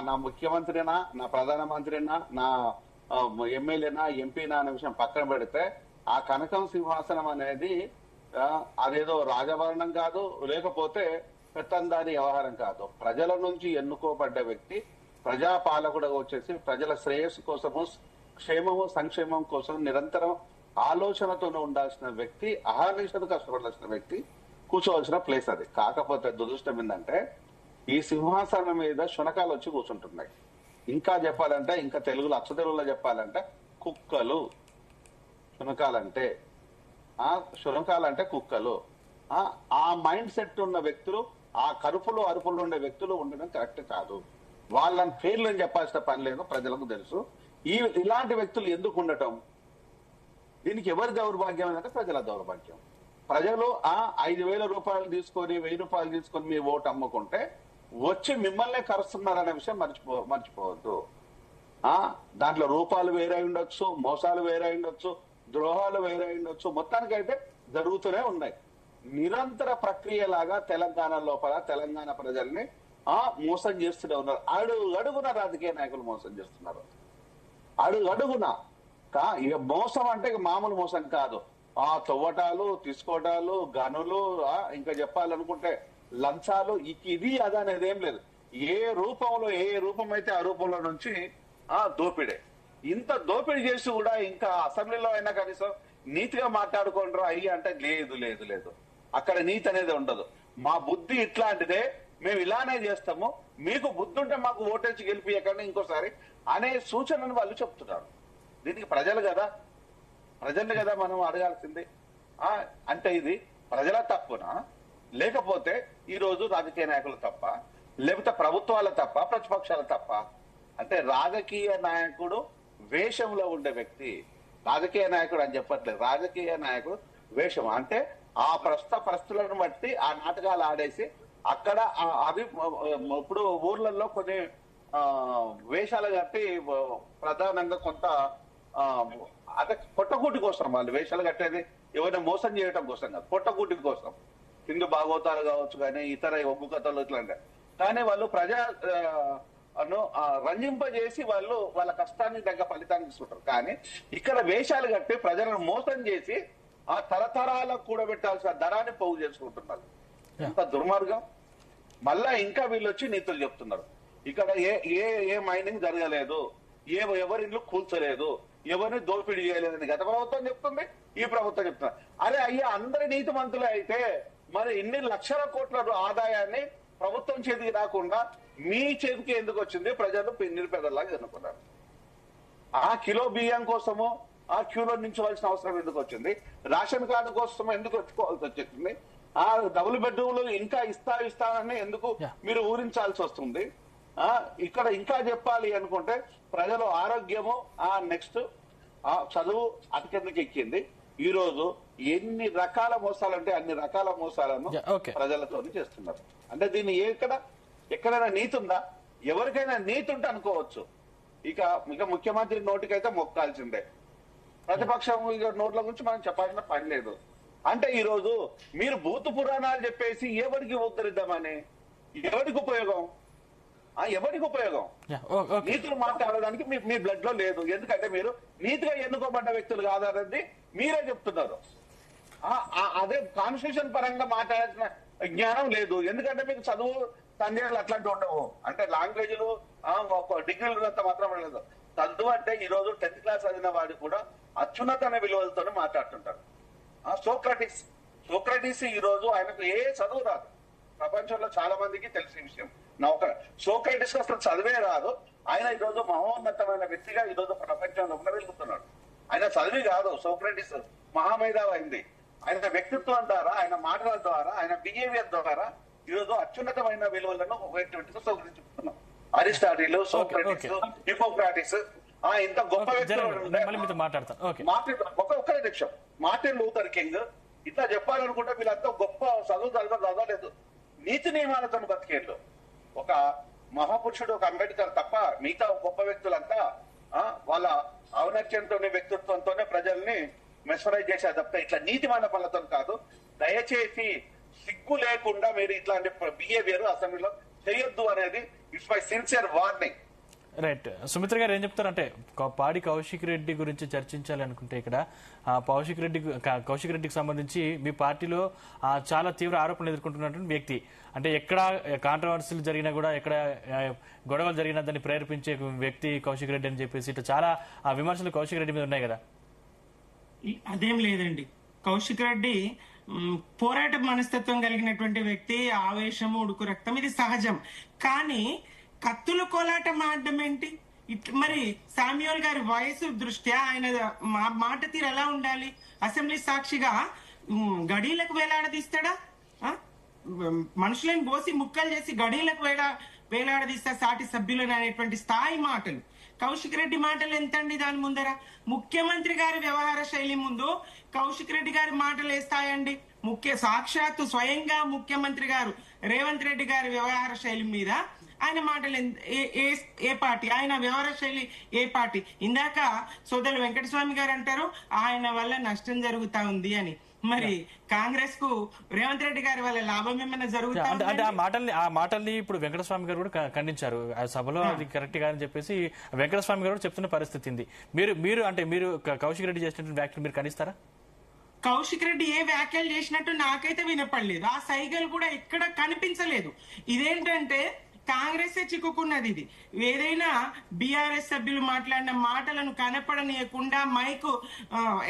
నా ముఖ్యమంత్రినా, నా ప్రధానమంత్రినా, నా ఎమ్మెల్యేనా, ఎంపీనా అనే విషయం పక్కన పెడితే ఆ కనకం సింహాసనం అనేది అదేదో రాజభరణం కాదు, లేకపోతే పెత్తందారి వ్యవహారం కాదు. ప్రజల నుంచి ఎన్నుకోబడ్డ వ్యక్తి ప్రజాపాలకుడుగా వచ్చేసి ప్రజల శ్రేయస్సు కోసము, క్షేమము సంక్షేమం కోసం నిరంతరం ఆలోచనతోనే ఉండాల్సిన వ్యక్తి, అహర్నిశలు కష్టపడాల్సిన వ్యక్తి కూర్చోవలసిన ప్లేస్ అది. కాకపోతే దురదృష్టం ఏంటంటే ఈ సింహాసనం మీద శునకాలు వచ్చి కూర్చుంటున్నాయి. ఇంకా చెప్పాలంటే, ఇంకా తెలుగులో అచ్చ తెలుగులో చెప్పాలంటే కుక్కలు. శునకాలంటే శునకాలంటే కుక్కలు. ఆ మైండ్ సెట్ ఉన్న వ్యక్తులు, ఆ కరుపులు అరుపులు ఉండే వ్యక్తులు ఉండడం కరెక్ట్ కాదు. వాళ్ళని పేర్లను చెప్పాల్సిన పని లేదు, ప్రజలకు తెలుసు. ఇలాంటి వ్యక్తులు ఎందుకు ఉండటం? దీనికి ఎవరి దౌర్భాగ్యం అంటే ప్రజల దౌర్భాగ్యం. ప్రజలు 5,000 రూపాయలు తీసుకొని 1,000 రూపాయలు తీసుకొని మీ ఓటు అమ్ముకుంటే వచ్చి మిమ్మల్నే కరుస్తున్నారనే విషయం మర్చిపోవద్దు. దాంట్లో రూపాలు వేరే ఉండొచ్చు, మోసాలు వేరే ఉండొచ్చు, ద్రోహాలు వేరే ఉండొచ్చు. మొత్తానికైతే జరుగుతూనే ఉన్నాయి. నిరంతర ప్రక్రియ లాగా తెలంగాణ లోపల తెలంగాణ ప్రజల్ని మోసం చేస్తూనే ఉన్నారు. అడుగున రాజకీయ నాయకులు మోసం చేస్తున్నారు. అడుగున ఇక మోసం అంటే ఇక మామూలు మోసం కాదు. తవ్వటాలు, తీసుకోవటాలు, గనులు, ఇంకా చెప్పాలనుకుంటే లంచాలు, ఇది అది అనేది ఏం లేదు. ఏ రూపంలో ఏ రూపం అయితే ఆ రూపంలో నుంచి దోపిడే. ఇంత దోపిడీ చేసి కూడా ఇంకా అసెంబ్లీలో అయినా కనీసం నీతిగా మాట్లాడుకుంటారు అయ్యి అంటే లేదు. అక్కడ నీతి అనేది ఉండదు. మా బుద్ధి ఇట్లాంటిదే, మేము ఇలానే చేస్తాము, మీకు బుద్ధి ఉంటే మాకు ఓటేసి గెలిపియకండి ఇంకోసారి అనే సూచనను వాళ్ళు చెప్తున్నారు. దీనికి ప్రజల్ని కదా మనం అడగాల్సింది. అంటే ఇది ప్రజల తప్పునా, లేకపోతే ఈ రోజు రాజకీయ నాయకులు తప్ప, లేకపోతే ప్రభుత్వాల తప్ప, ప్రతిపక్షాల తప్ప? అంటే రాజకీయ నాయకుడు వేషంలో ఉండే వ్యక్తి రాజకీయ నాయకుడు అని చెప్పట్లేదు. రాజకీయ నాయకుడు వేషం అంటే ఆ పరిస్థితులను బట్టి ఆ నాటకాలు ఆడేసి అక్కడ అవి ఇప్పుడు ఊర్లలో కొన్ని వేషాలు కట్టి ప్రధానంగా కొంత అదే పొట్టకూటి కోసం వాళ్ళు వేషాలు కట్టేది ఎవరైనా మోసం చేయడం కోసం కాదు, పొట్టకూటి కోసం. హిందూ భాగవతాలు కావచ్చు కానీ ఇతర ఒగ్గు కథలు ఇట్లాంటి. కానీ వాళ్ళు రంజింపజేసి వాళ్ళు వాళ్ళ కష్టాన్ని తగ్గ ఫలితాన్ని తీసుకుంటారు. కానీ ఇక్కడ వేషాలు కట్టి ప్రజలను మోసం చేసి ఆ తరతరాలకు కూడబెట్టాల్సిన ధరాన్ని పోగు చేసుకుంటున్నారు. ఎంత దుర్మార్గం! మళ్ళా ఇంకా వీళ్ళు వచ్చి నీతులు చెప్తున్నారు. ఇక్కడ ఏ మైనింగ్ జరగలేదు, ఎవరి ఇల్లు కూల్చలేదు, ఎవరిని దోపిడీ చేయలేదని గత ప్రభుత్వం చెప్తుంది, ఈ ప్రభుత్వం చెప్తున్నారు. అరే అయ్యా, అందరి నీతి మంతులే అయితే మరి ఇన్ని లక్షల కోట్ల ఆదాయాన్ని ప్రభుత్వం చేతికి రాకుండా మీ చేతికి ఎందుకు వచ్చింది? ప్రజలు నిరుపేదలాగా ఎన్నుకున్నారు. ఆ కిలో బియ్యం కోసము ఆ క్యూలో నించవలసిన అవసరం ఎందుకు వచ్చింది? రేషన్ కార్డు కోసం ఎందుకు వచ్చుకోవాల్సి వచ్చింది? డబుల్ బెడ్రూమ్లు ఇంకా ఇస్తానని ఎందుకు మీరు ఊరించాల్సి వస్తుంది? ఇక్కడ ఇంకా చెప్పాలి అనుకుంటే ప్రజలు ఆరోగ్యము, నెక్స్ట్ చదువు అతికెందుకు ఎక్కింది. ఈ రోజు ఎన్ని రకాల మోసాలు అంటే అన్ని రకాల మోసాలను ప్రజలతో చేస్తున్నారు. అంటే దీన్ని ఎక్కడైనా నీతి ఉందా? ఎవరికైనా నీతి ఉంటే అనుకోవచ్చు. ఇక ముఖ్యమంత్రి నోటికైతే మొక్కాల్సిందే. ప్రతిపక్షం నోట్ల గురించి మనం చెప్పాల్సిన పని లేదు. అంటే ఈ రోజు మీరు భూత పురాణాలు చెప్పేసి ఎవరికి ఉద్ధరిద్దామని, ఎవరికి ఉపయోగం? ఎవరికి ఉపయోగం? నీతులు మాట్లాడడానికి మీ బ్లడ్ లో లేదు. ఎందుకంటే మీరు నీతిగా ఎన్నుకోబడ్డ వ్యక్తులు కాదన్నది మీరే చెప్తున్నారు. అదే కాన్స్టిట్యూషన్ పరంగా మాట్లాడాల్సిన జ్ఞానం లేదు. ఎందుకంటే మీకు చదువు సందేహాలు అట్లాంటివి ఉండవు. అంటే లాంగ్వేజ్లు డిగ్రీలు ఉన్నంత మాత్రం లేదు. చదువు అంటే ఈ రోజు 10th క్లాస్ చదివిన వాడు కూడా అత్యున్నతమైన విలువలతోనే మాట్లాడుతుంటారు. సోక్రటీస్ ఈ రోజు ఆయనకు ఏ చదువు రాదు. ప్రపంచంలో చాలా మందికి తెలిసిన విషయం. సోక్రటీస్ అసలు చదివే రాదు. ఆయన ఈ రోజు మహోన్నతమైన వ్యక్తిగా ఈ రోజు ప్రపంచంలో వెలుగుతున్నాడు. ఆయన చదివి కాదు, సోక్రటీస్ మహామేధావి అయింది. ఆయన వ్యక్తిత్వం ద్వారా, ఆయన మాటల ద్వారా, ఆయన బిహేవియర్ ద్వారా ఈ రోజు అత్యున్నతమైన విలువలను సోక్రటీస్ చెప్తున్నాం. అరిస్టాటిల్, సోక్రటీస్, హిపోక్రాటిస్ ఇంత గొప్ప వ్యక్తులు ఒక్క నిమిషం. మార్టిన్ లూథర్ కింగ్ ఇట్లా చెప్పాలనుకుంటే వీళ్ళంతా గొప్ప చదవలేదు. నీతి నియమాలతో బతికేళ్ళు. ఒక మహాపురుషుడు, ఒక అంబేద్కర్ తప్ప మిగతా గొప్ప వ్యక్తులంతా వాళ్ళ ఔన్నత్యంతోనే, వ్యక్తిత్వంతోనే ప్రజల్ని మెస్మరైజ్ చేశారు తప్ప ఇట్లా నీతిమాన పనులతో కాదు. దయచేసి సిగ్గు లేకుండా మీరు ఇట్లాంటి బిహేవియర్ అసెంబ్లీలో చేయొద్దు అనేది it's my sincere warning. Right. Sumitra గారు ఏం చెప్తారంటే పాడి కౌశిక్ రెడ్డి గురించి చర్చించాలి అనుకుంటే ఇక్కడ కౌశిక్ రెడ్డికి సంబంధించి మీ పార్టీలో చాలా తీవ్ర ఆరోపణలు ఎదుర్కొంటున్నటువంటి వ్యక్తి, అంటే ఎక్కడ కాంట్రవర్సీలు జరిగినా కూడా, ఎక్కడ గొడవలు జరిగినా దాన్ని ప్రేరేపించే వ్యక్తి కౌశిక్ రెడ్డి అని చెప్పేసి ఇట్లా చాలా విమర్శలు కౌశిక్ రెడ్డి మీద ఉన్నాయి కదా. అదేం లేదండి. కౌశిక్ రెడ్డి పోరాట మనస్తత్వం కలిగినటువంటి వ్యక్తి. ఆవేశము, ఉడుకు రక్తం ఇది సహజం. కానీ కత్తుల కోలాటం ఆడడం ఏంటి? మరి శామ్యూల్ గారి వయసు దృష్ట్యా ఆయన మాట తీరు ఎలా ఉండాలి? అసెంబ్లీ సాక్షిగా గడీలకు వేలాడదీస్తాడా? మనుషులను పోసి ముక్కలు చేసి గడీలకు వేలాడదీస్తా సాటి సభ్యులను అనేటువంటి స్థాయి మాటలు. కౌశిక్ రెడ్డి మాటలు ఎంతండి దాని ముందర? ముఖ్యమంత్రి గారి వ్యవహార శైలి ముందు కౌశిక్ రెడ్డి గారి మాటలు వేస్తాయండి. సాక్షాత్తు స్వయంగా ముఖ్యమంత్రి గారు రేవంత్ రెడ్డి గారి వ్యవహార శైలి మీద ఆయన మాటలు ఏ పార్టీ, ఆయన వ్యవహార శైలి ఏ పార్టీ? ఇందాక సోదరులు వెంకటస్వామి గారు అంటారు ఆయన వల్ల నష్టం జరుగుతా ఉంది అని. మరి కాంగ్రెస్ కు రేవంత్ రెడ్డి గారి వల్ల లాభం ఏమైనా జరుగుతా? అంటే ఆ మాటల్ని ఇప్పుడు వెంకటస్వామి గారు కూడా ఖండించారు ఆ సభలో. అది కరెక్ట్ కాదని చెప్పేసి వెంకటస్వామి గారు చెప్తున్న పరిస్థితి ఉంది. మీరు కౌశిక్ రెడ్డి చేసినటువంటి వ్యాఖ్యలు మీరు ఖండిస్తారా? కౌశిక్ రెడ్డి ఏ వ్యాఖ్యలు చేసినట్టు నాకైతే వినపడలేదు. ఆ సైగలు కూడా ఎక్కడ కనిపించలేదు. ఇదేంటంటే కాంగ్రెస్ చిక్కుకున్నది. ఇది ఏదైనా బీఆర్ఎస్ సభ్యులు మాట్లాడిన మాటలను కనపడనీయకుండా మైకు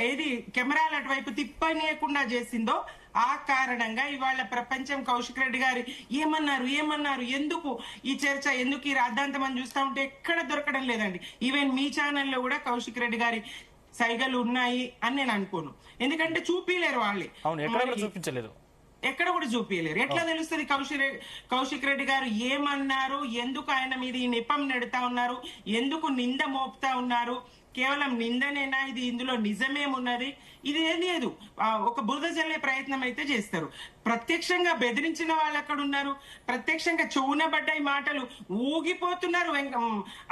ఏది కెమెరాల అటువైపు తిప్పనీయకుండా చేసిందో ఆ కారణంగా ఇవాళ ప్రపంచం కౌశిక్ రెడ్డి గారి ఏమన్నారు, ఎందుకు ఈ చర్చ, ఎందుకు ఈ రాద్ధాంతం అని చూస్తా ఉంటే ఎక్కడ దొరకడం లేదండి. ఈవెన్ మీ ఛానల్లో కూడా కౌశిక్ రెడ్డి గారి సైగలు ఉన్నాయి అని నేను అనుకోను. ఎందుకంటే చూపిలేరు వాళ్ళే, చూపించలేదు, ఎక్కడ కూడా చూపించలేరు. ఎట్లా తెలుస్తుంది కౌశిక్ రెడ్డి గారు ఏమన్నారు, ఎందుకు ఆయన మీద ఈ నెపం నెడతా ఉన్నారు, ఎందుకు నింద మోపుతా ఉన్నారు? కేవలం నిందనేనా? ఇది ఇందులో నిజమేమున్నది? ఇది ఏం లేదు. ఒక బురద జల్లే ప్రయత్నం అయితే చేస్తారు. ప్రత్యక్షంగా బెదిరించిన వాళ్ళు ఎక్కడ ఉన్నారు? ప్రత్యక్షంగా చెవునబడ్డాయి మాటలు ఊగిపోతున్నారు.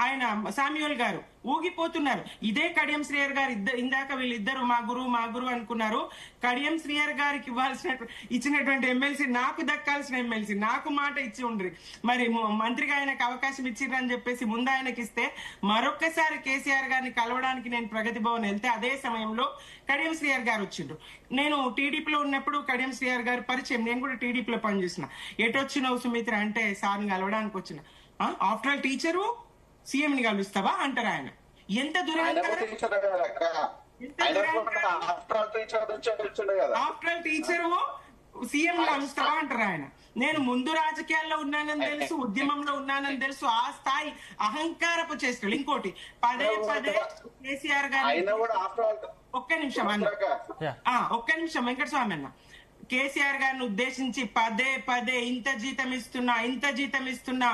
ఆయన శామ్యూల్ గారు ఊగిపోతున్నారు. ఇదే కడియం శ్రీయర్ గారు ఇందాక వీళ్ళిద్దరు మా గురువు అనుకున్నారు. కడియం శ్రీయర్ గారికి ఇచ్చినటువంటి ఎమ్మెల్సీ నాకు దక్కాల్సిన ఎమ్మెల్సీ, నాకు మాట ఇచ్చి ఉండ్రి, మరి మంత్రిగా ఆయనకు అవకాశం ఇచ్చిర్రని చెప్పేసి ముందు ఆయనకి ఇస్తే మరొక్కసారి కేసీఆర్ గారిని కలవడానికి నేను ప్రగతి భవన్ వెళ్తే అదే సమయంలో కడియం శ్రీయర్ గారు వచ్చిండ్రు. నేను టీడీపీలో ఉన్నప్పుడు కడియం శ్రీయర్ గారు పరిచయం. నేను కూడా టీడీపీలో పనిచేసిన. ఎటొచ్చినావు సుమిత్ర అంటే సార్ని కలవడానికి వచ్చిన. ఆఫ్టర్ ఆల్ టీచరు సీఎం ని కలుస్తావా అంటారు ఆయన. ఎంత ఆఫ్టర్ ఆల్ టీచరు సీఎం కలుస్తావా అంటారు ఆయన. నేను ముందు రాజకీయాల్లో ఉన్నానని తెలుసు, ఉద్యమంలో ఉన్నానని తెలుసు. ఆ స్థాయి అహంకారపు చేస్తాడు. ఇంకోటి పదే కేసీఆర్ గారు ఒక్క నిమిషం వెంకటస్వామి అన్న, కేసీఆర్ గారిని ఉద్దేశించి పదే ఇంత జీతం ఇస్తున్నా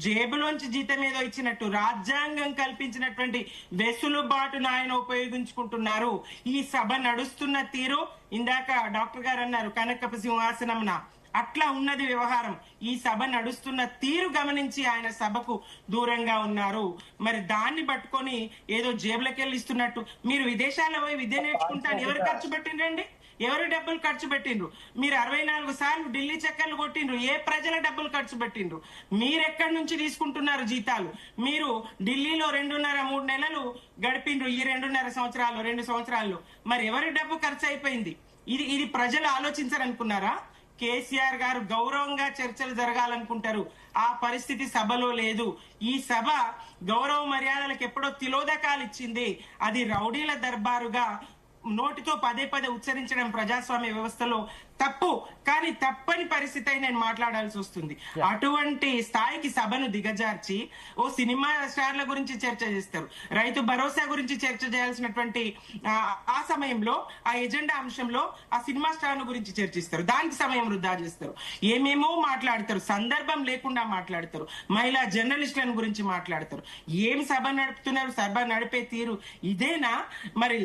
జేబులోంచి జీతం ఏదో ఇచ్చినట్టు రాజ్యాంగం కల్పించినటువంటి వెసులుబాటును ఆయన ఉపయోగించుకుంటున్నారు. ఈ సభ నడుస్తున్న తీరు ఇందాక డాక్టర్ గారు అన్నారు కనకపు సింహాసనంన, అట్లా ఉన్నది వ్యవహారం. ఈ సభ నడుస్తున్న తీరు గమనించి ఆయన సభకు దూరంగా ఉన్నారు. మరి దాన్ని పట్టుకొని ఏదో జేబులకెళ్ళి ఇస్తున్నట్టు, మీరు విదేశాల్లో పోయి విద్య నేర్చుకుంటాను ఎవరు ఖర్చు పెట్టిండ్రండి? ఎవరు డబ్బులు ఖర్చు పెట్టిండ్రు? మీరు 64 సార్లు ఢిల్లీ చక్కర్లు కొట్టిండ్రు. ఏ ప్రజల డబ్బులు ఖర్చు పెట్టిండ్రు? మీరెక్కడి నుంచి తీసుకుంటున్నారు జీతాలు? మీరు ఢిల్లీలో 2.5-3 నెలలు గడిపిండ్రు ఈ 2 సంవత్సరాలు. మరి ఎవరి డబ్బు ఖర్చు అయిపోయింది? ఇది ప్రజలు ఆలోచించారనుకున్నారా? కేసీఆర్ గారు గౌరవంగా చర్చలు జరగాలనుకుంటారు. ఆ పరిస్థితి సభలో లేదు. ఈ సభ గౌరవ మర్యాదలకు ఎప్పుడో తిలోదకాలు ఇచ్చింది. అది రౌడీల దర్బారుగా నోటితో పదే ఉచ్చరించడం ప్రజాస్వామ్య వ్యవస్థలో తప్పు. కానీ తప్పని పరిస్థితి అయి నేను మాట్లాడాల్సి వస్తుంది. అటువంటి స్థాయికి సభను దిగజార్చి ఓ సినిమా స్టార్ల గురించి చర్చ చేస్తారు, రైతు భరోసా గురించి చర్చ చేయాల్సినటువంటి ఆ సమయంలో ఆ ఎజెండా అంశంలో ఆ సినిమా స్టార్ గురించి చర్చిస్తారు. దానికి సమయం వృధా చేస్తారు. ఏమేమో మాట్లాడతారు, సందర్భం లేకుండా మాట్లాడతారు, మహిళా జర్నలిస్టులను గురించి మాట్లాడతారు. ఏం సభ నడుపుతున్నారు? సభ నడిపే తీరు ఇదేనా? మరి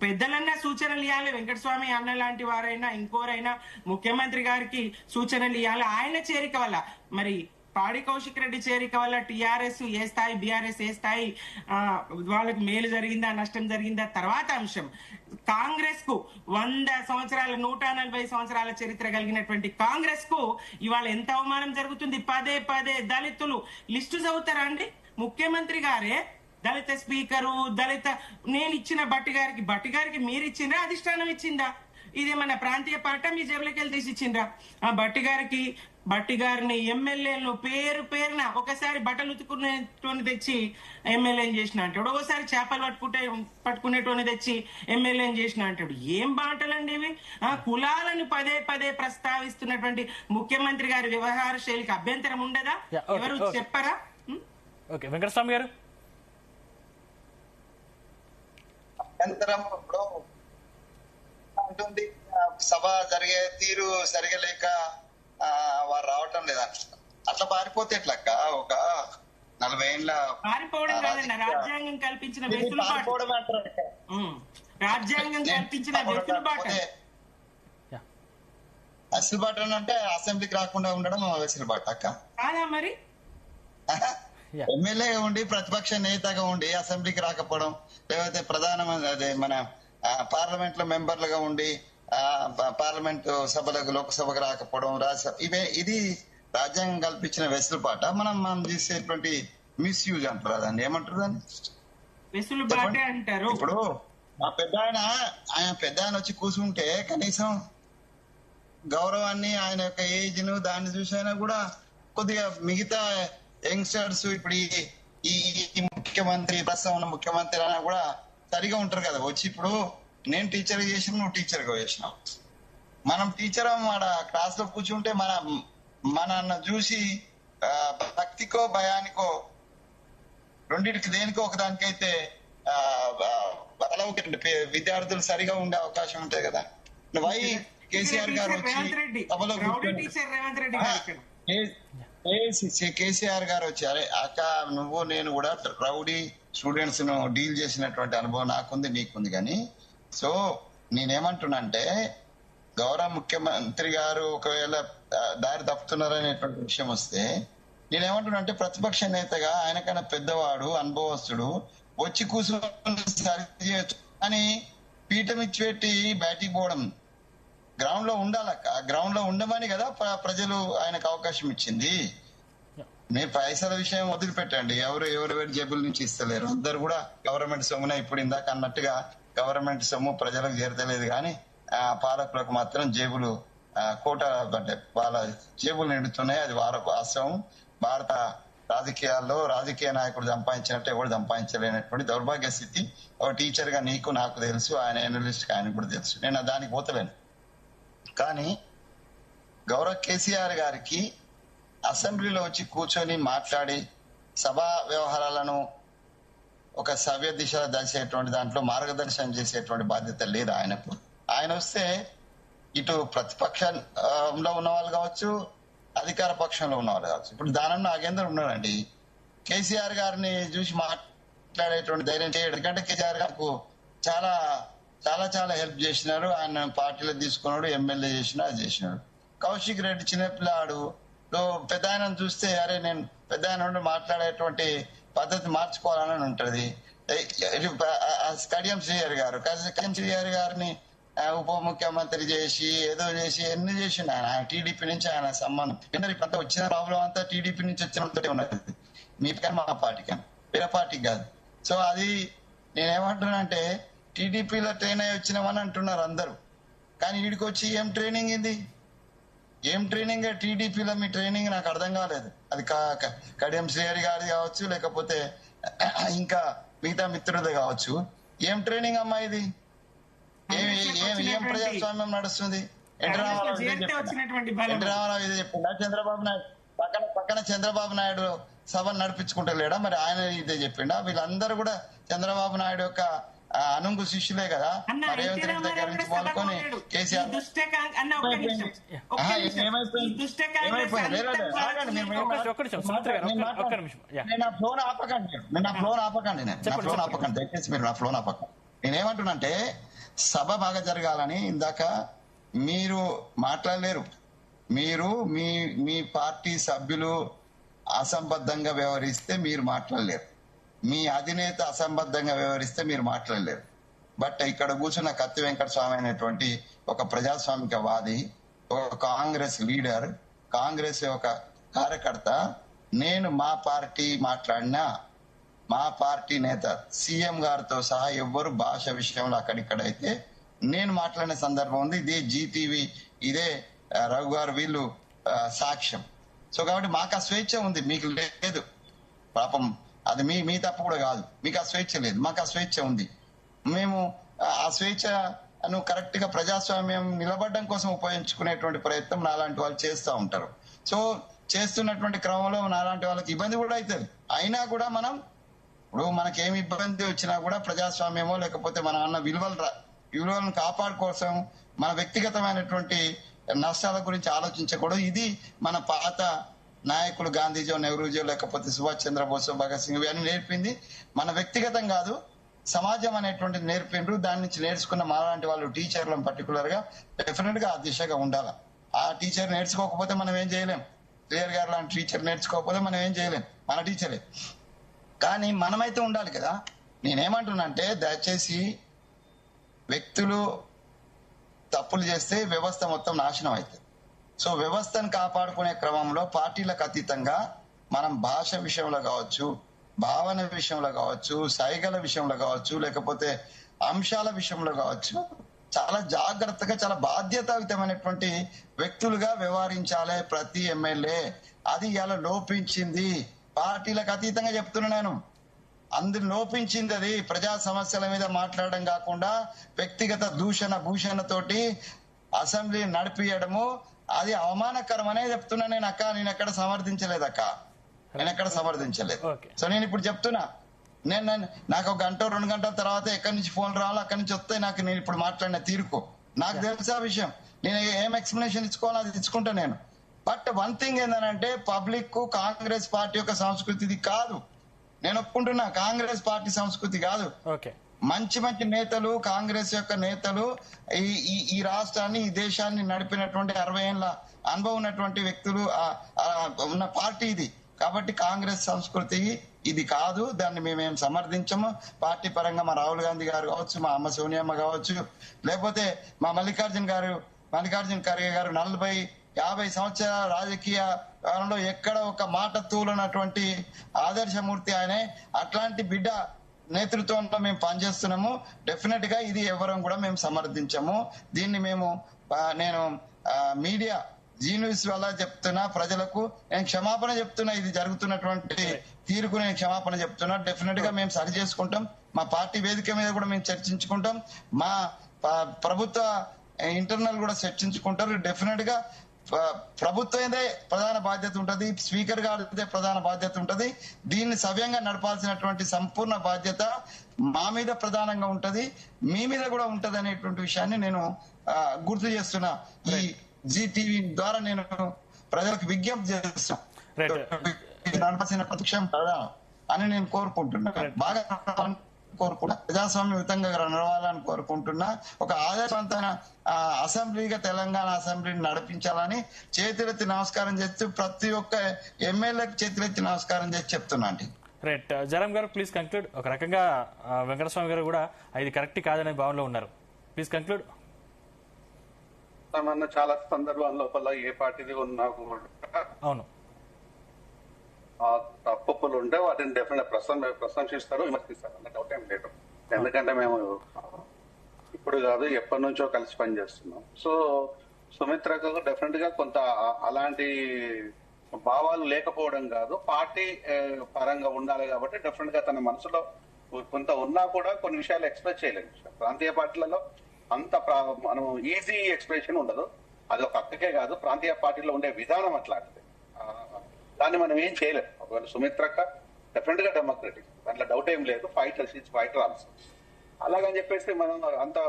పెద్దలన్నా సూచనలు ఇవ్వాలి. వెంకటస్వామి అన్న లాంటి వారైనా ఇంకోరైనా ముఖ్యమంత్రి గారికి సూచనలు ఇవ్వాలి. ఆయన చేరిక వల్ల, మరి పాడి కౌశిక్ రెడ్డి చేరిక వల్ల టిఆర్ఎస్ ఏ స్థాయి, బీఆర్ఎస్ ఏ స్థాయి వాళ్ళకి మేలు జరిగిందా నష్టం జరిగిందా తర్వాత అంశం. కాంగ్రెస్ కు 100 సంవత్సరాల 140 సంవత్సరాల చరిత్ర కలిగినటువంటి కాంగ్రెస్ కు ఇవాళ ఎంత అవమానం జరుగుతుంది. పదే దళితులు లిస్టు చదువుతారా అండి? ముఖ్యమంత్రి గారే దళిత స్పీకరు, నేను ఇచ్చిన బట్టి గారికి మీరు ఇచ్చిండ్రా, అధిష్టానం ఇచ్చిందా? ఇదేమన్నా ప్రాంతీయ పార్టీ మీ జేబులకి వెళ్ళి తీసి ఇచ్చిండ్రా? బట్టి గారిని ఎమ్మెల్యేలను పేరున ఒకసారి బట్టలు ఉతుకునేటోని తెచ్చి ఎమ్మెల్యేని చేసిన అంటాడు, ఒకసారి చేపలు పట్టుకునేటోని తెచ్చి ఎమ్మెల్యేని చేసిన అంటాడు. ఏం బాటలండి ఇవి? కులాలను పదే ప్రస్తావిస్తున్నటువంటి ముఖ్యమంత్రి గారి వ్యవహార శైలికి అభ్యంతరం ఉండదా? ఎవరు చెప్పరా? ఓకే వెంకటస్వామి గారు. అభ్యంతరం ఇప్పుడు ఉంటుంది, సభ జరిగే తీరు సరిగలేక వారు రావటం లేదా? అట్లా పారిపోతే ఎట్లక్క? ఒక 40 ఏళ్ళ పారిపోవడం కాదండి, రాజ్యాంగం కల్పించిన వెసులుబాటు. రాజ్యాంగం కల్పించిన వెసులుబాటు అంటే అసెంబ్లీకి రాకుండా ఉండడం వెసులుబాటు అక్క కాదా? మరి ఎమ్మెల్యేగా ఉండి ప్రతిపక్ష నేతగా ఉండి అసెంబ్లీకి రాకపోవడం, లేకపోతే ప్రధానమంత్రి మన పార్లమెంట్ లో మెంబర్లుగా ఉండి పార్లమెంట్ సభలకు లోక్సభకు రాకపోవడం, ఇది రాజ్యాంగం కల్పించిన వెసులుబాట? మనం చేసేటువంటి మిస్యూజ్ అంటారు, దాన్ని ఏమంటారు? దాన్ని వెసులుబాటే అంటారు. ఇప్పుడు మా ఆయన పెద్ద వచ్చి కూర్చుంటే కనీసం గౌరవాన్ని, ఆయన యొక్క ఏజ్ ను దాన్ని చూసైనా కూడా కొద్దిగా మిగతా యంగ్స్టర్స్ ఇప్పుడు ఈ ముఖ్యమంత్రి, ప్రస్తుతం ఉన్న ముఖ్యమంత్రి అయినా కూడా సరిగా ఉంటారు కదా. వచ్చి ఇప్పుడు నేను టీచర్ చేసిన, నువ్వు టీచర్ గా చేసినావు. మనం టీచర్ మన క్లాస్ లో కూర్చుంటే మన చూసి భక్తికో భయానికో రెండింటికి దేనికో ఒకదానికైతే విద్యార్థులు సరిగా ఉండే అవకాశం ఉంటాయి కదా. వై కేసీఆర్ గారు వచ్చి సభలో కేసీఆర్ గారు వచ్చి, అరే అక్క నువ్వు నేను కూడా రౌడీ స్టూడెంట్స్ ను డీల్ చేసినటువంటి అనుభవం నాకుంది, నీకుంది. కానీ సో నేనేమంటున్నా అంటే, గౌరవ ముఖ్యమంత్రి గారు ఒకవేళ దారి తప్పుతున్నారనేటువంటి విషయం వస్తే నేనేమంటున్నా అంటే, ప్రతిపక్ష నేతగా ఆయనకన్నా పెద్దవాడు, అనుభవస్తుడు వచ్చి కూర్చొని సరి చేయొచ్చు అని పీఠం ఇచ్చిపెట్టి బయటికి పోవడం. గ్రౌండ్ లో ఉండాలక్క, గ్రౌండ్ లో ఉండమని కదా ప్రజలు ఆయనకు అవకాశం ఇచ్చింది. మీరు పైసల విషయం వదిలిపెట్టండి, ఎవరెవరి జేబుల నుంచి ఇస్తలేరు. అందరు కూడా గవర్నమెంట్ సొమ్మున, ఇప్పుడు ఇందాక అన్నట్టుగా గవర్నమెంట్ సొమ్ము ప్రజలకు చేరతలేదు, కానీ పాలకులకు మాత్రం జేబులు కోట అంటే వాళ్ళ జేబులు నిండుతున్నాయి. అది వాస్తవం. భారత రాజకీయాల్లో రాజకీయ నాయకుడు సంపాదించినట్టు ఎవరు సంపాదించలేనటువంటి దౌర్భాగ్య స్థితి. ఒక టీచర్ గా నాకు తెలుసు, ఆయన ఎనలిస్ట్ గా ఆయనకు కూడా తెలుసు, నేను దానికి పోతలేను. కానీ గౌరవ్ కేసీఆర్ గారికి అసెంబ్లీలో వచ్చి కూర్చొని మాట్లాడి సభా వ్యవహారాలను ఒక సవ్య దిశ దశేటువంటి దాంట్లో మార్గదర్శనం చేసేటువంటి బాధ్యత లేదు ఆయనకు. ఆయన వస్తే ఇటు ప్రతిపక్షంలో ఉన్న వాళ్ళు కావచ్చు, అధికార పక్షంలో ఉన్న వాళ్ళు కావచ్చు. ఇప్పుడు దానంలో నాగేందర్ ఉన్నాడండి, కేసీఆర్ గారిని చూసి మాట్లాడేటువంటి ధైర్యం చేయడు. ఎందుకంటే కేసీఆర్ గారికి చాలా చాలా చాలా హెల్ప్ చేసినారు. ఆయన పార్టీలో తీసుకున్నాడు, ఎమ్మెల్యే చేసినా అది చేసినాడు. కౌశిక్ రెడ్డి చిన్నపిల్లాడు, పెద్ద ఆయన చూస్తే అరే నేను పెద్ద ఆయన మాట్లాడేటువంటి పద్ధతి మార్చుకోవాలని ఉంటది. కడియం శ్రీహరి గారిని ఉప ముఖ్యమంత్రి చేసి ఏదో చేసి ఎన్ని చేసిండు ఆయన టీడీపీ నుంచి ఆయన సంబంధం ఎందుకంటే ఇప్పుడు వచ్చిన ప్రాబ్లం అంతా టీడీపీ నుంచి వచ్చినతో ఉన్నది మీ కానీ మా పార్టీ కానీ వేరే పార్టీకి కాదు. సో అది నేనేమంటున్నానంటే టీడీపీలో ట్రైన్ అయ్యి వచ్చినామని అంటున్నారు అందరూ, కానీ వీడికి వచ్చి ఏం ట్రైనింగ్ ఇది, ఏం ట్రైనింగ్ టీడీపీలో మీ ట్రైనింగ్ నాకు అర్థం కాలేదు. అది కడియం శ్రీహరి గారి కావచ్చు, లేకపోతే ఇంకా మిగతా మిత్రులది కావచ్చు. ఏం ట్రైనింగ్ అమ్మా ఇది? ఏం ప్రజాస్వామ్యం నడుస్తుంది? ఎన్టీ రామారావు ఇదే చెప్పిండా? చంద్రబాబు నాయుడు పక్కన చంద్రబాబు నాయుడు సభను నడిపించుకుంటలేడా? మరి ఆయన ఇదే చెప్పిండా? వీళ్ళందరూ కూడా చంద్రబాబు నాయుడు యొక్క అనుంగు శిష్యులే కదా. రేవంత్ రెడ్డి దగ్గర నుంచి మొదలుకొని కేసీఆర్ దయచేసి మీరు నా ఫ్లోన్ ఆపకండి. నేనేమంటున్నానంటే సభ బాగా జరగాలని ఇందాక మీరు మాట్లాడలేరు. మీరు మీ పార్టీ సభ్యులు అసంబద్ధంగా వ్యవహరిస్తే మీరు మాట్లాడలేరు, మీ అధినేత అసంబద్ధంగా వ్యవహరిస్తే మీరు మాట్లాడలేరు. బట్ ఇక్కడ కూర్చున్న కత్తి వెంకట స్వామి అనేటువంటి ఒక ప్రజాస్వామికవాది, ఒక కాంగ్రెస్ లీడర్, కాంగ్రెస్ ఒక కార్యకర్త, నేను మా పార్టీ మాట్లాడినా మా పార్టీ నేత సీఎం గారితో సహా ఎవ్వరు భాష విషయంలో అక్కడిక్కడైతే నేను మాట్లాడిన సందర్భం ఉంది. ఇదే జీటీవీ, ఇదే రఘు గారు, వీళ్ళు సాక్ష్యం. సో కాబట్టి మాకు ఆ స్వేచ్ఛ ఉంది, మీకు లేదు. పాపం అది మీ తప్పు కూడా కాదు. మీకు ఆ స్వేచ్ఛ లేదు, మాకు ఆ స్వేచ్ఛ ఉంది. మేము ఆ స్వేచ్ఛను కరెక్ట్ గా ప్రజాస్వామ్యం నిలబడడం కోసం ఉపయోగించుకునేటువంటి ప్రయత్నం నాలాంటి వాళ్ళు చేస్తూ ఉంటారు. సో చేస్తున్నటువంటి క్రమంలో నాలాంటి వాళ్ళకి ఇబ్బంది కూడా అవుతుంది. అయినా కూడా మనం ఇప్పుడు మనకేమి ఇబ్బంది వచ్చినా కూడా ప్రజాస్వామ్యమో లేకపోతే మన అన్న విలువలను కాపాడుకోసం మన వ్యక్తిగతమైనటువంటి నష్టాల గురించి ఆలోచించకూడదు. ఇది మన పాత నాయకులు గాంధీజీ, నెహ్రూజీ, లేకపోతే సుభాష్ చంద్రబోస్, భగత్ సింగ్ ఇవన్నీ నేర్పింది మన వ్యక్తిగతం కాదు, సమాజం అనేటువంటిది నేర్పిండ్రు. దాని నుంచి నేర్చుకున్న మాలాంటి వాళ్ళు టీచర్లను పర్టికులర్ గా డెఫినెట్ గా ఆ దిశగా ఉండాలి. ఆ టీచర్ నేర్చుకోకపోతే మనం ఏం చేయలేం. క్లియర్ గారు లాంటి టీచర్ నేర్చుకోకపోతే మనం ఏం చేయలేం, మన టీచరే. కానీ మనమైతే ఉండాలి కదా. నేనేమంటున్నానంటే దయచేసి వ్యక్తులు తప్పులు చేస్తే వ్యవస్థ మొత్తం నాశనం అవుతుంది. సో వ్యవస్థను కాపాడుకునే క్రమంలో పార్టీలకు అతీతంగా మనం భాష విషయంలో కావచ్చు, భావన విషయంలో కావచ్చు, సైగల విషయంలో కావచ్చు, లేకపోతే అంశాల విషయంలో కావచ్చు, చాలా జాగ్రత్తగా చాలా బాధ్యతాయుతమైనటువంటి వ్యక్తులుగా వ్యవహరించాలి ప్రతి ఎమ్మెల్యే. అది ఇలా లోపించింది. పార్టీలకు అతీతంగా చెప్తున్నా నేను, అందులో లోపించింది. అది ప్రజా సమస్యల మీద మాట్లాడడం కాకుండా వ్యక్తిగత భూషణతోటి అసెంబ్లీ నడిపియడము అది అవమానకరమనే చెప్తున్నా నేను. అక్క నేను ఎక్కడ సమర్థించలేదు, సో నేను ఇప్పుడు చెప్తున్నా, నాకు ఒక గంట 2 గంటల తర్వాత ఎక్కడి నుంచి ఫోన్ రావాలో అక్కడి నుంచి వస్తే నాకు నేను ఇప్పుడు మాట్లాడిన తీరుకో నాకు తెలుసా విషయం. నేను ఏం ఎక్స్ప్లెనేషన్ ఇచ్చుకోవాలో అది ఇచ్చుకుంటా నేను. బట్ వన్ థింగ్ ఏంటంటే పబ్లిక్ కు కాంగ్రెస్ పార్టీ యొక్క సంస్కృతి కాదు. నేను ఒప్పుకుంటున్నా, కాంగ్రెస్ పార్టీ సంస్కృతి కాదు. మంచి నేతలు, కాంగ్రెస్ యొక్క నేతలు ఈ రాష్ట్రాన్ని, ఈ దేశాన్ని నడిపినటువంటి 60 ఏళ్ల అనుభవం ఉన్నటువంటి వ్యక్తులు ఉన్న పార్టీ ఇది. కాబట్టి కాంగ్రెస్ సంస్కృతి ఇది కాదు, దాన్ని మేమేం సమర్థించము. పార్టీ పరంగా మా రాహుల్ గాంధీ గారు కావచ్చు, మా అమ్మ సోనియమ్మ కావచ్చు, లేకపోతే మా మల్లికార్జున ఖర్గే గారు 40-50 సంవత్సరాల రాజకీయ కాలంలో ఎక్కడ ఒక మాట తూలనటువంటి ఆదర్శమూర్తి ఆయనే. అట్లాంటి బిడ్డ నేతృత్వంలో మేము పనిచేస్తున్నాము. డెఫినెట్ గా ఇది ఎవరం కూడా మేము సమర్థించము. దీన్ని నేను మీడియా జీ న్యూస్ వల్ల చెప్తున్నా, ప్రజలకు నేను క్షమాపణ చెప్తున్నా. ఇది జరుగుతున్నటువంటి తీరుకు నేను క్షమాపణ చెప్తున్నా. డెఫినెట్ గా మేము సరి చేసుకుంటాం. మా పార్టీ వేదిక మీద కూడా మేము చర్చించుకుంటాం. మా ప్రభుత్వ ఇంటర్నల్ కూడా చర్చించుకుంటారు. డెఫినెట్ గా ప్రభుత్వమే ప్రధాన బాధ్యత ఉంటది, స్పీకర్ గారిదే ప్రధాన బాధ్యత ఉంటది. దీన్ని సవ్యంగా నడపాల్సినటువంటి సంపూర్ణ బాధ్యత మా మీద ప్రధానంగా ఉంటది, మీ మీద కూడా ఉంటది అనేటువంటి విషయాన్ని నేను గుర్తు చేస్తున్నా. ఈ జీటీవీ ద్వారా నేను ప్రజలకు విజ్ఞప్తి చేస్తున్నా, నడపాల్సిన ప్రతిక్షం ప్రధానం అని నేను కోరుకుంటున్నా. బాగా కోరుకుంటున్నా, ప్రజాస్వామ్యయుతంగా నడవాలని కోరుకుంటున్నా. ఒక ఆదర్శవంతమైన అసెంబ్లీగా తెలంగాణ అసెంబ్లీని నడిపించాలని చేతులెత్తి నమస్కారం చేస్తూ ప్రతి ఒక్క ఎమ్మెల్యేకి చేతులెత్తి నమస్కారం చేసి చెప్తున్నా అండి. రైట్, జరం గారు ప్లీజ్ కంక్లూడ్. ఒక రకంగా వెంకటస్వామి గారు కూడా ఇది కరెక్ట్ కాదనే భావనలో ఉన్నారు. Please conclude. తమన్నా చాలా సందర్భాల లోపల ఏ పార్టీది ఉన్నా కూడా అవును. ఆ తప్పులు ఉంటే వాటిని డెఫినెట్ ప్రశంసిస్తారు, విమర్శిస్తారు, అన్న డౌట్ ఏం లేదు. ఎందుకంటే మేము ఇప్పుడు కాదు ఎప్పటి నుంచో కలిసి పనిచేస్తున్నాం. సో సుమిత్రకు డెఫినెట్ గా కొంత అలాంటి భావాలు లేకపోవడం కాదు, పార్టీ పరంగా ఉండాలి కాబట్టి డెఫినెట్ గా తన మనసులో కొంత ఉన్నా కూడా కొన్ని విషయాలు ఎక్స్ప్రెస్ చేయలేదు. ప్రాంతీయ పార్టీలలో అంత మనం ఈజీ ఎక్స్ప్రెషన్ ఉండదు. అది ఒక అక్కకే కాదు, ప్రాంతీయ పార్టీలో ఉండే విధానం అట్లాంటిది. దాన్ని మనం ఏం చేయలేము. ఒకవేళ సుమిత్రక్క డెఫినెట్ గా డెమోక్రటిక్, దాంట్లో డౌట్ ఏం లేదు. Fighter also. అలాగని చెప్పేసి మనం అంత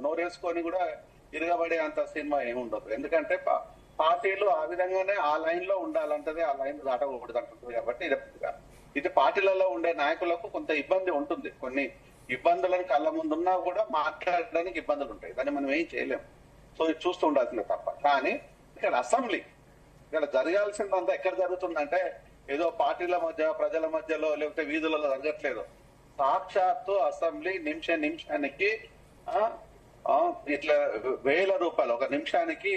నోరేసుకొని కూడా తిరగబడే అంత సినిమా ఏమి ఉండదు. ఎందుకంటే పార్టీలు ఆ విధంగానే ఆ లైన్ లో ఉండాలంటది, ఆ లైన్ దాటకూడదు అంటుంది. కాబట్టి ఇది పార్టీలలో ఉండే నాయకులకు కొంత ఇబ్బంది ఉంటుంది. కొన్ని ఇబ్బందులను కళ్ళ ముందున్నా కూడా మాట్లాడడానికి ఇబ్బందులు ఉంటాయి. దాన్ని మనం ఏం చేయలేము. సో ఇది చూస్తూ ఉండాల్సిందే తప్ప. కానీ ఇక్కడ అసెంబ్లీ ఇక్కడ జరగాల్సిందంతా ఎక్కడ జరుగుతుందంటే ఏదో పార్టీల మధ్య ప్రజల మధ్యలో లేకపోతే వీధులలో జరగట్లేదు. సాక్షాత్తు అసెంబ్లీ నిమిషానికి ఇట్లా ₹1000 ఒక నిమిషానికి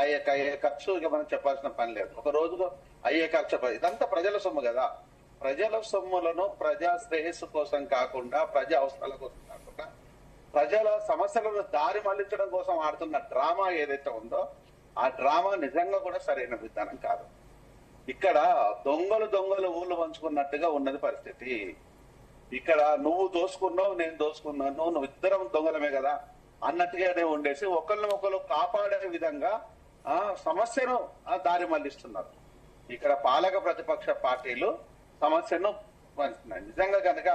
అయ్యే ఖర్చు ఇక మనం చెప్పాల్సిన పని లేదు. ఒక రోజులో అయ్యే ఖర్చు ఇదంతా ప్రజల సొమ్ము కదా. ప్రజల సొమ్ములను ప్రజా శ్రేయస్సు కోసం కాకుండా, ప్రజా అవసరాల కోసం కాకుండా, ప్రజల సమస్యలను దారి మళ్లించడం కోసం ఆడుతున్న డ్రామా ఏదైతే ఉందో ఆ డ్రామా నిజంగా కూడా సరైన విధానం కాదు. ఇక్కడ దొంగలు ఊళ్ళు పంచుకున్నట్టుగా ఉన్నది పరిస్థితి. ఇక్కడ నువ్వు దోసుకున్నావు, నేను దోసుకున్నాను, నువ్వు ఇద్దరం దొంగలమే కదా అన్నట్టుగానే ఉండేసి ఒకళ్ళు కాపాడే విధంగా సమస్యను దారి మళ్లిస్తున్నారు. ఇక్కడ పాలక ప్రతిపక్ష పార్టీలు సమస్యను పంచుతున్నాయి. నిజంగా కనుక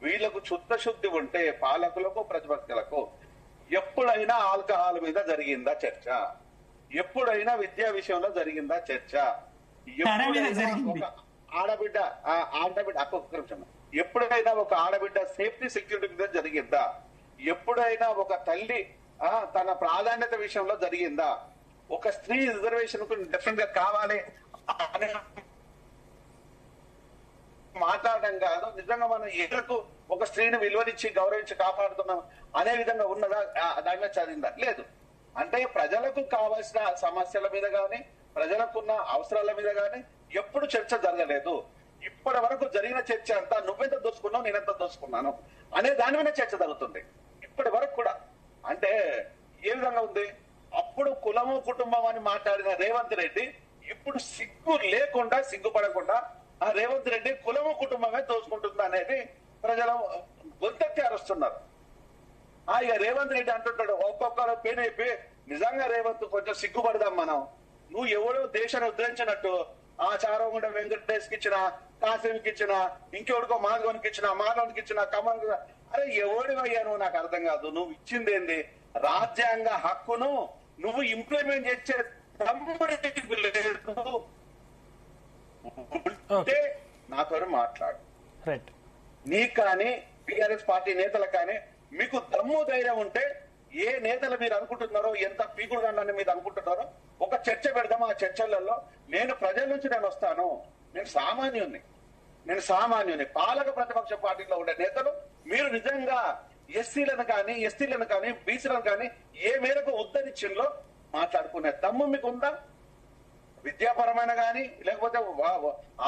వీళ్లకు చిత్తశుద్ధి ఉంటే పాలకులకు ప్రతిపక్షాలకు ఎప్పుడైనా ఆల్కహాల్ మీద జరిగిందా చర్చ? ఎప్పుడైనా విద్యా విషయంలో జరిగిందా చర్చ? ఎప్పుడైనా ఆడబిడ్డ ఎప్పుడైనా ఒక ఆడబిడ్డ సేఫ్టీ సెక్యూరిటీ మీద జరిగిందా? ఎప్పుడైనా ఒక తల్లి తన ప్రాధాన్యత విషయంలో జరిగిందా? ఒక స్త్రీ రిజర్వేషన్ కు డెఫినెట్ గా కావాలి అని మాట్లాడడం కాదు. నిజంగా మనం ఎదురుకు ఒక స్త్రీని విలువనిచ్చి గౌరవించి కాపాడుతున్నాం అనే విధంగా ఉన్నదా? దాని మీద చదివిందా? లేదు. అంటే ప్రజలకు కావాల్సిన సమస్యల మీద గాని, ప్రజలకున్న అవసరాల మీద గాని ఎప్పుడు చర్చ జరగలేదు. ఇప్పటి వరకు జరిగిన చర్చ అంతా నువ్వెంత దోచుకున్నావు, నేనెంత దోచుకున్నాను అనే దాని మీద చర్చ జరుగుతుంది ఇప్పటి వరకు కూడా. అంటే ఏ విధంగా ఉంది? అప్పుడు కులము కుటుంబం అని మాట్లాడిన రేవంత్ రెడ్డి ఇప్పుడు సిగ్గు లేకుండా, సిగ్గుపడకుండా ఆ రేవంత్ రెడ్డి కులము కుటుంబమే దోచుకుంటుంది అనేది ప్రజలు గొంతెత్తి అరుస్తున్నారు. ఇక రేవంత్ రెడ్డి అంటుంటాడు ఒక్కొక్కరు పేరు నిజంగా రేవంత్ కొంచెం సిగ్గుపడదాం మనం. నువ్వు ఎవడో దేశాన్ని ఉద్ధరించినట్టు చారగుండ వెంకటేష్కి ఇచ్చిన, కాసింకి ఇచ్చిన, ఇంకెవడికో మాధవనికి ఇచ్చిన, మాధవనికి ఇచ్చిన, కమల్. అరే ఎవడివయ్యా నువ్వు? నాకు అర్థం కాదు. నువ్వు ఇచ్చింది ఏంది? రాజ్యాంగ హక్కును నువ్వు ఇంప్లిమెంట్ చేసే తమ్ముడికి లేదు. నాతో మాట్లాడు. నీకు కానీ టిఆర్ఎస్ పార్టీ నేతలకు కానీ మీకు దమ్ము ధైర్యం ఉంటే ఏ నేతలు మీరు అనుకుంటున్నారో, ఎంత పీకుడు గండాన్ని మీరు అనుకుంటున్నారో ఒక చర్చ పెడదాం. ఆ చర్చలలో నేను ప్రజల నుంచి నేను వస్తాను, నేను సామాన్యుని. పాలక ప్రతిపక్ష పార్టీలో ఉండే నేతలు మీరు నిజంగా ఎస్సీలను కానీ బీసీలను కానీ ఏ మేరకు ఉద్ధరించిందో మాట్లాడుకునే దమ్ము మీకు ఉందా? విద్యాపరమైన కానీ, లేకపోతే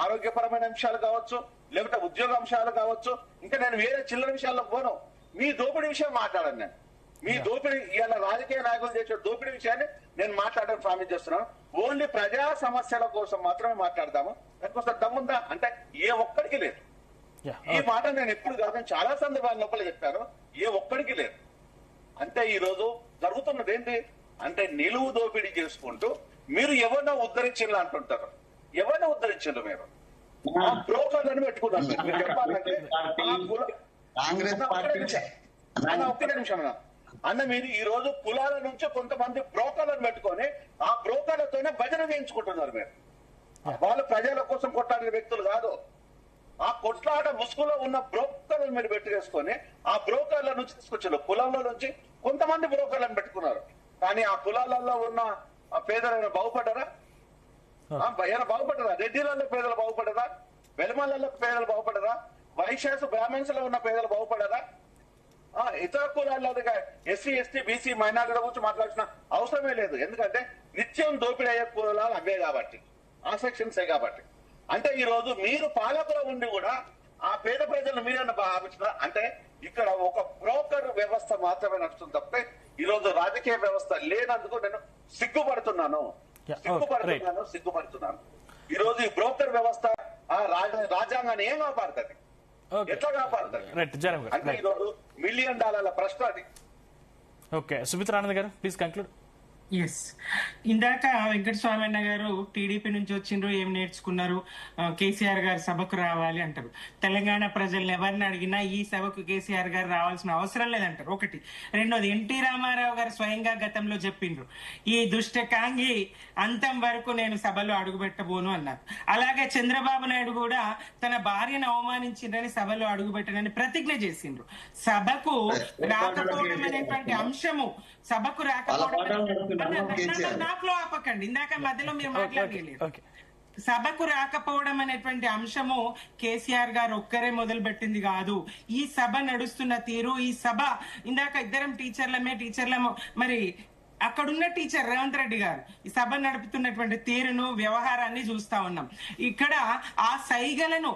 ఆరోగ్యపరమైన అంశాలు కావచ్చు, లేకపోతే ఉద్యోగ అంశాలు కావచ్చు, ఇంకా నేను వేరే చిల్లర విషయాల్లో పోను. మీ దోపిడీ విషయం మాట్లాడాను నేను. మీ దోపిడీ ఇలా రాజకీయ నాయకులు చేసే దోపిడీ విషయాన్ని నేను మాట్లాడడం ప్రామిస్ చేస్తున్నాను. ఓన్లీ ప్రజా సమస్యల కోసం మాత్రమే మాట్లాడదాము. దానికోసం దమ్ముందా అంటే ఏ ఒక్కడికి లేదు. ఈ మాట నేను ఎప్పుడు కాదు, చాలా సందర్భాల లోపల చెప్పాను. ఏ ఒక్కడికి లేదు. అంటే ఈ రోజు జరుగుతున్నది ఏంటి అంటే నిలువు దోపిడీ చేసుకుంటూ మీరు ఎవరినో ఉద్ధరించిండ్రు అంటుంటారు. ఎవరినో ఉద్ధరించిండ్రు మీరు? బ్రోకర్లను పెట్టుకున్నారు. మీరు చెప్పాలంటే ఒక్క నిమిషం అన్న, మీరు ఈ రోజు కులాల నుంచి కొంతమంది బ్రోకర్లను పెట్టుకొని ఆ బ్రోకర్లతోనే భజన చేయించుకుంటున్నారు. మీరు వాళ్ళు ప్రజల కోసం కొట్లాడిన వ్యక్తులు కాదు. ఆ కొట్లాట ముసుగులో ఉన్న బ్రోకర్లను మీరు పెట్టుకేసుకొని ఆ బ్రోకర్ల నుంచి తీసుకొచ్చారు. కులంలో నుంచి కొంతమంది బ్రోకర్లను పెట్టుకున్నారు. కానీ ఆ కులాలలో ఉన్న పేదలైనా బాగుపడ్డారా? బాగుపడ్డారా? రెడ్డిలలో పేదలు బాగుపడ్డారా? వెలమలలో పేదలు బాగుపడ్డారా? వైశ్యాసు బ్రాహ్మణ్స్ లో ఉన్న పేదలు బాగుపడ్డారా? ఇతర కులాల ఎస్సీ ఎస్టీ బీసీ మైనార్టీల గురించి మాట్లాడాల్సిన అవసరమే లేదు. ఎందుకంటే నిత్యం దోపిడీ అయ్యే కులాలు అవే కాబట్టి, ఆ సెక్షన్సే కాబట్టి. అంటే ఈ రోజు మీరు పాలకులు ఉండి కూడా ఆ పేద ప్రజలను మీరేనా భావించిన అంటే ఇక్కడ ఒక బ్రోకర్ వ్యవస్థ మాత్రమే నడుస్తుంది తప్పితే ఈ రోజు రాజకీయ వ్యవస్థ లేనందుకు నేను సిగ్గుపడుతున్నాను. ఈ రోజు ఈ బ్రోకర్ వ్యవస్థ రాజ్యాంగాన్ని ఏం కాపాడుతుంది, ఎట్లా కాపాడుతుంది అంటే ఈరోజు $1 మిలియన్ ప్రశ్న అది. ఓకే, సుమిత్రానంద్ గారు ప్లీజ్ కంక్లూడ్. ఎస్, ఇందాక వెంకటస్వామి అన్న గారు టీడీపీ నుంచి వచ్చిండ్రు, ఏం నేర్చుకున్నారు, కేసీఆర్ గారు సభకు రావాలి అంటారు. తెలంగాణ ప్రజల్ని ఎవరిని అడిగినా ఈ సభకు కేసీఆర్ గారు రావాల్సిన అవసరం లేదంటారు. ఒకటి. రెండోది, ఎన్టీ రామారావు గారు స్వయంగా గతంలో చెప్పిండ్రు, ఈ దుష్ట కాంగి అంతం వరకు నేను సభలో అడుగుపెట్టబోను అన్నారు. అలాగే చంద్రబాబు నాయుడు కూడా తన భార్యను అవమానించిండ్రని సభలో అడుగుపెట్టనని ప్రతిజ్ఞ చేసిండ్రు. సభకు రాకపోవడం అనేటువంటి అంశము, సభకు రాకపోవడం నాకులో ఆపకండి, ఇందాక మధ్యలో మీరు మాట్లాడలేదు. సభకు రాకపోవడం అనేటువంటి అంశము కేసీఆర్ గారు ఒక్కరే మొదలు పెట్టింది కాదు. ఈ సభ నడుస్తున్న తీరు, ఈ సభ ఇందాక ఇద్దరం టీచర్లము మరి అక్కడున్న టీచర్ రేవంత్ రెడ్డి గారు ఈ సభ నడుపుతున్నటువంటి తీరును, వ్యవహారాన్ని చూస్తా ఉన్నాం. ఇక్కడ ఆ సైగలను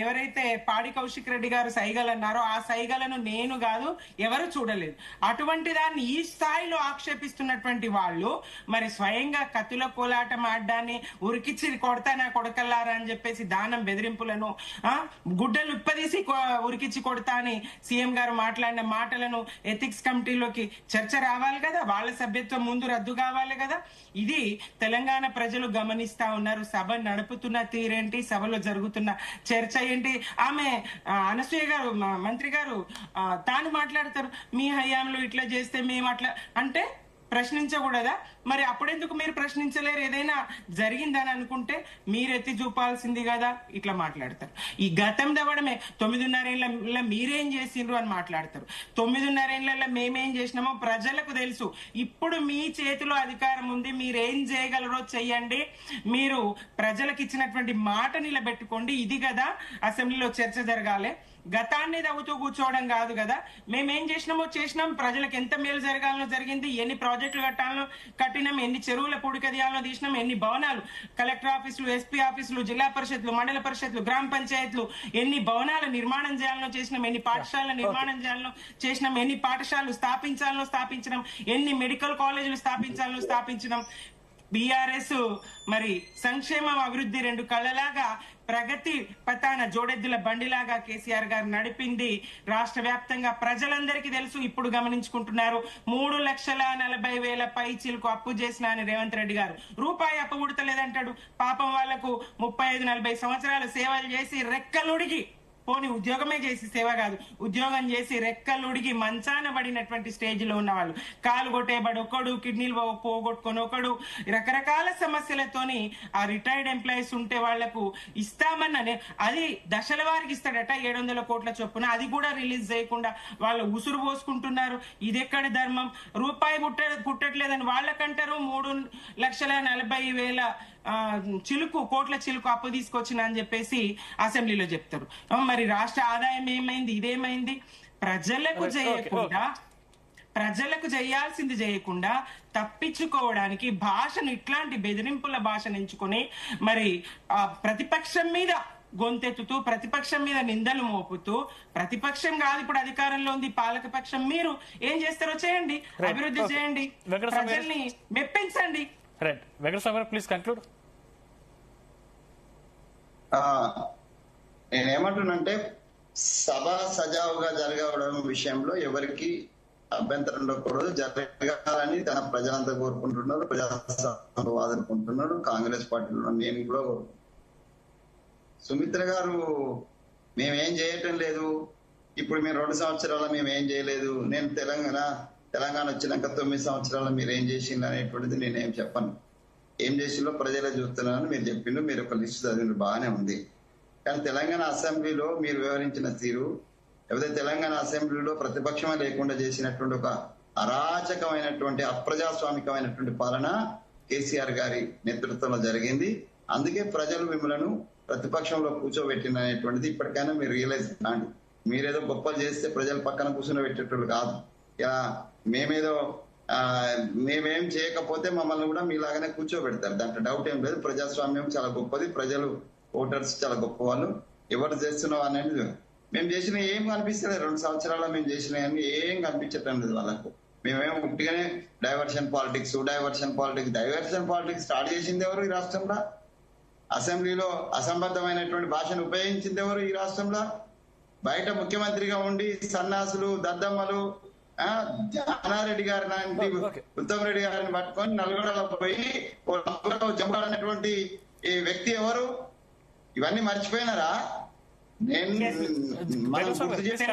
ఎవరైతే పాడి కౌశిక్ రెడ్డి గారు సైగలు అన్నారో ఆ సైగలను నేను కాదు ఎవరు చూడలేదు. అటువంటి దాన్ని ఈ స్థాయిలో ఆక్షేపిస్తున్నటువంటి వాళ్ళు మరి స్వయంగా కత్తుల కోలాటం ఆడడాన్ని, ఉరికిచ్చి కొడతానా కొడకల్లారా అని చెప్పేసి దానం బెదిరింపులను, గుడ్డలు ఉప్పదీసి ఉరికిచ్చి కొడతా అని సీఎం గారు మాట్లాడిన మాటలను ఎథిక్స్ కమిటీలోకి చర్చ రావాలి కదా, వాళ్ళ సభ్యత్వం ముందు రద్దు కావాలి కదా. ఇది తెలంగాణ ప్రజలు గమనిస్తా ఉన్నారు. సభ నడుపుతున్న తీరేంటి, సభలో జరుగుతున్న చర్చ ఏంటి. ఆమె అనసూయ గారు మంత్రి గారు తాను మాట్లాడతారు, మీ హయాంలో ఇట్లా చేస్తే మేము అట్లా అంటే ప్రశ్నించకూడదా? మరి అప్పుడెందుకు మీరు ప్రశ్నించలేరు? ఏదైనా జరిగిందని అనుకుంటే మీరు ఎత్తి చూపాల్సింది కదా. ఇట్లా మాట్లాడతారు. ఈ గతం దవ్వడమే 9.5 ఏళ్ళ మీరేం చేసిండ్రు అని మాట్లాడతారు. 9.5 ఏళ్ళ మేమేం చేసినామో ప్రజలకు తెలుసు. ఇప్పుడు మీ చేతిలో అధికారం ఉంది, మీరేం చేయగలరో చెయ్యండి. మీరు ప్రజలకు ఇచ్చినటువంటి మాట నిలబెట్టుకోండి. ఇది కదా అసెంబ్లీలో చర్చ జరగాలి. గతాన్ని తవ్వుతూ కూర్చోవడం కాదు కదా. మేమేం చేసినామో చేసినాం, ప్రజలకు ఎంత మేలు జరగాలనో జరిగింది, ఎన్ని ప్రాజెక్టులు కట్టినాం, ఎన్ని చెరువుల పూడికదీయాలనో తీసినాం, ఎన్ని భవనాలు, కలెక్టర్ ఆఫీసులు, ఎస్పీ ఆఫీసులు, జిల్లా పరిషత్లు, మండల పరిషత్లు, గ్రామ పంచాయత్లు, ఎన్ని భవనాల నిర్మాణం చేయాలనో చేసినాం, ఎన్ని పాఠశాలల నిర్మాణం చేయాలనో చేసినాం, ఎన్ని పాఠశాలలు స్థాపించినాం, ఎన్ని మెడికల్ కాలేజీలు స్థాపించినాం. బీఆర్ఎస్ మరి సంక్షేమం అభివృద్ధి రెండు కళ్ళలాగా ప్రగతి పతాన జోడెద్దుల బండిలాగా కేసీఆర్ గారు నడిపింది. రాష్ట్ర వ్యాప్తంగా ప్రజలందరికీ తెలుసు. ఇప్పుడు గమనించుకుంటున్నారు. 3,40,000 పైచీలకు అప్పు చేసిన అని రేవంత్ రెడ్డి గారు రూపాయి అప్పు పుడతలేదంటాడు. పాపం వాళ్లకు 35-40 సంవత్సరాలు సేవలు చేసి రెక్కలుడిగి, పోనీ ఉద్యోగమే చేసి సేవ కాదు, ఉద్యోగం చేసి రెక్కలుడిగి మంచాన పడినటువంటి స్టేజ్ లో ఉన్న వాళ్ళు, కాలు కొట్టేబడి ఒకడు, కిడ్నీలు పోగొట్టుకొని ఒకడు, రకరకాల సమస్యలతోని ఆ రిటైర్డ్ ఎంప్లాయీస్ ఉంటే వాళ్లకు ఇస్తామన్న అది దశల వారికి ఇస్తాడట 700 కోట్ల చొప్పున. అది కూడా రిలీజ్ చేయకుండా వాళ్ళు ఉసురు పోసుకుంటున్నారు. ఇది ఎక్కడ ధర్మం? రూపాయి పుట్టట్లేదని వాళ్ళకంటారు. 3,40,000 కోట్ల చిలుకు అప్పు తీసుకొచ్చిన అని చెప్పేసి అసెంబ్లీలో చెప్తారు. మరి రాష్ట్ర ఆదాయం ఏమైంది? ఇదేమైంది? ప్రజలకు చేయాల్సింది చేయకుండా తప్పించుకోవడానికి భాషను, ఇట్లాంటి బెదిరింపుల భాషను ఎంచుకొని మరి ప్రతిపక్షం మీద గొంతెత్తుతూ, ప్రతిపక్షం మీద నిందలు మోపుతూ, ప్రతిపక్షం కాదు ఇప్పుడు అధికారంలో ఉంది పాలక పక్షం, మీరు ఏం చేస్తారో చేయండి, అభివృద్ధి చేయండి, ప్రజల్ని మెప్పించండి. Please conclude. నేనేమంటున్నంటే సభ సజావుగా జరగడం విషయంలో ఎవరికి అభ్యంతరం ఉండకూడదు, జరగాలని తన ప్రజలంతా కోరుకుంటున్నారు, ప్రజలంతా వాదనుకుంటున్నారు. కాంగ్రెస్ పార్టీలో నేను కూడా సుమిత్ర గారు మేమేం చేయటం లేదు, ఇప్పుడు మీరు 2 సంవత్సరాల మేమేం చేయలేదు, నేను తెలంగాణ వచ్చినాక 9 సంవత్సరాల మీరు ఏం చేసిండ్రు అనేటువంటిది నేనేం చెప్పను. ఏం చేసిందో ప్రజలే చూస్తున్నారని మీరు చెప్పిండ్రు, మీరు ఒక లిస్టు చదివిండ్రు, బాగానే ఉంది. కానీ తెలంగాణ అసెంబ్లీలో మీరు వివరించిన తీరు, లేకపోతే తెలంగాణ అసెంబ్లీలో ప్రతిపక్షమే లేకుండా చేసినటువంటి ఒక అరాచకమైనటువంటి అప్రజాస్వామికమైనటువంటి పాలన కేసీఆర్ గారి నేతృత్వంలో జరిగింది. అందుకే ప్రజలు మిమ్మలను ప్రతిపక్షంలో కూర్చోబెట్టిన అనేటువంటిది ఇప్పటికైనా మీరు రియలైజ్ కాండి. మీరేదో గొప్పలు చేస్తే ప్రజలు పక్కన కూర్చుని పెట్టేటోళ్ళు కాదు. ఇలా మేమేదో మేమేం చేయకపోతే మమ్మల్ని కూడా మీలాగానే కూర్చోబెడతారు. దాంట్లో డౌట్ ఏం లేదు. ప్రజాస్వామ్యం చాలా గొప్పది, ప్రజలు ఓటర్స్ చాలా గొప్ప వాళ్ళు. ఎవరు చేస్తున్నావు అనేది మేము చేసిన ఏం కనిపిస్తలేదు. 2 సంవత్సరాల్లో మేము చేసినవన్నీ ఏం కనిపించటం లేదు వాళ్ళకు. మేమేం ఉట్టిగానే డైవర్షన్ పాలిటిక్స్ స్టార్ట్ చేసింది ఎవరు ఈ రాష్ట్రంలో? అసెంబ్లీలో అసంబద్ధమైనటువంటి భాషను ఉపయోగించింది ఎవరు ఈ రాష్ట్రంలో? బయట ముఖ్యమంత్రిగా ఉండి సన్నాసులు, దద్దమ్మలు, జానారెడ్డి గారి లాంటి ఉత్తమ్ రెడ్డి గారిని పట్టుకొని నల్గొండలో పోయి జంపాలన్నటువంటి ఈ వ్యక్తి ఎవరు? ఇవన్నీ మర్చిపోయినారా? నేను మనం గుర్తు చేసి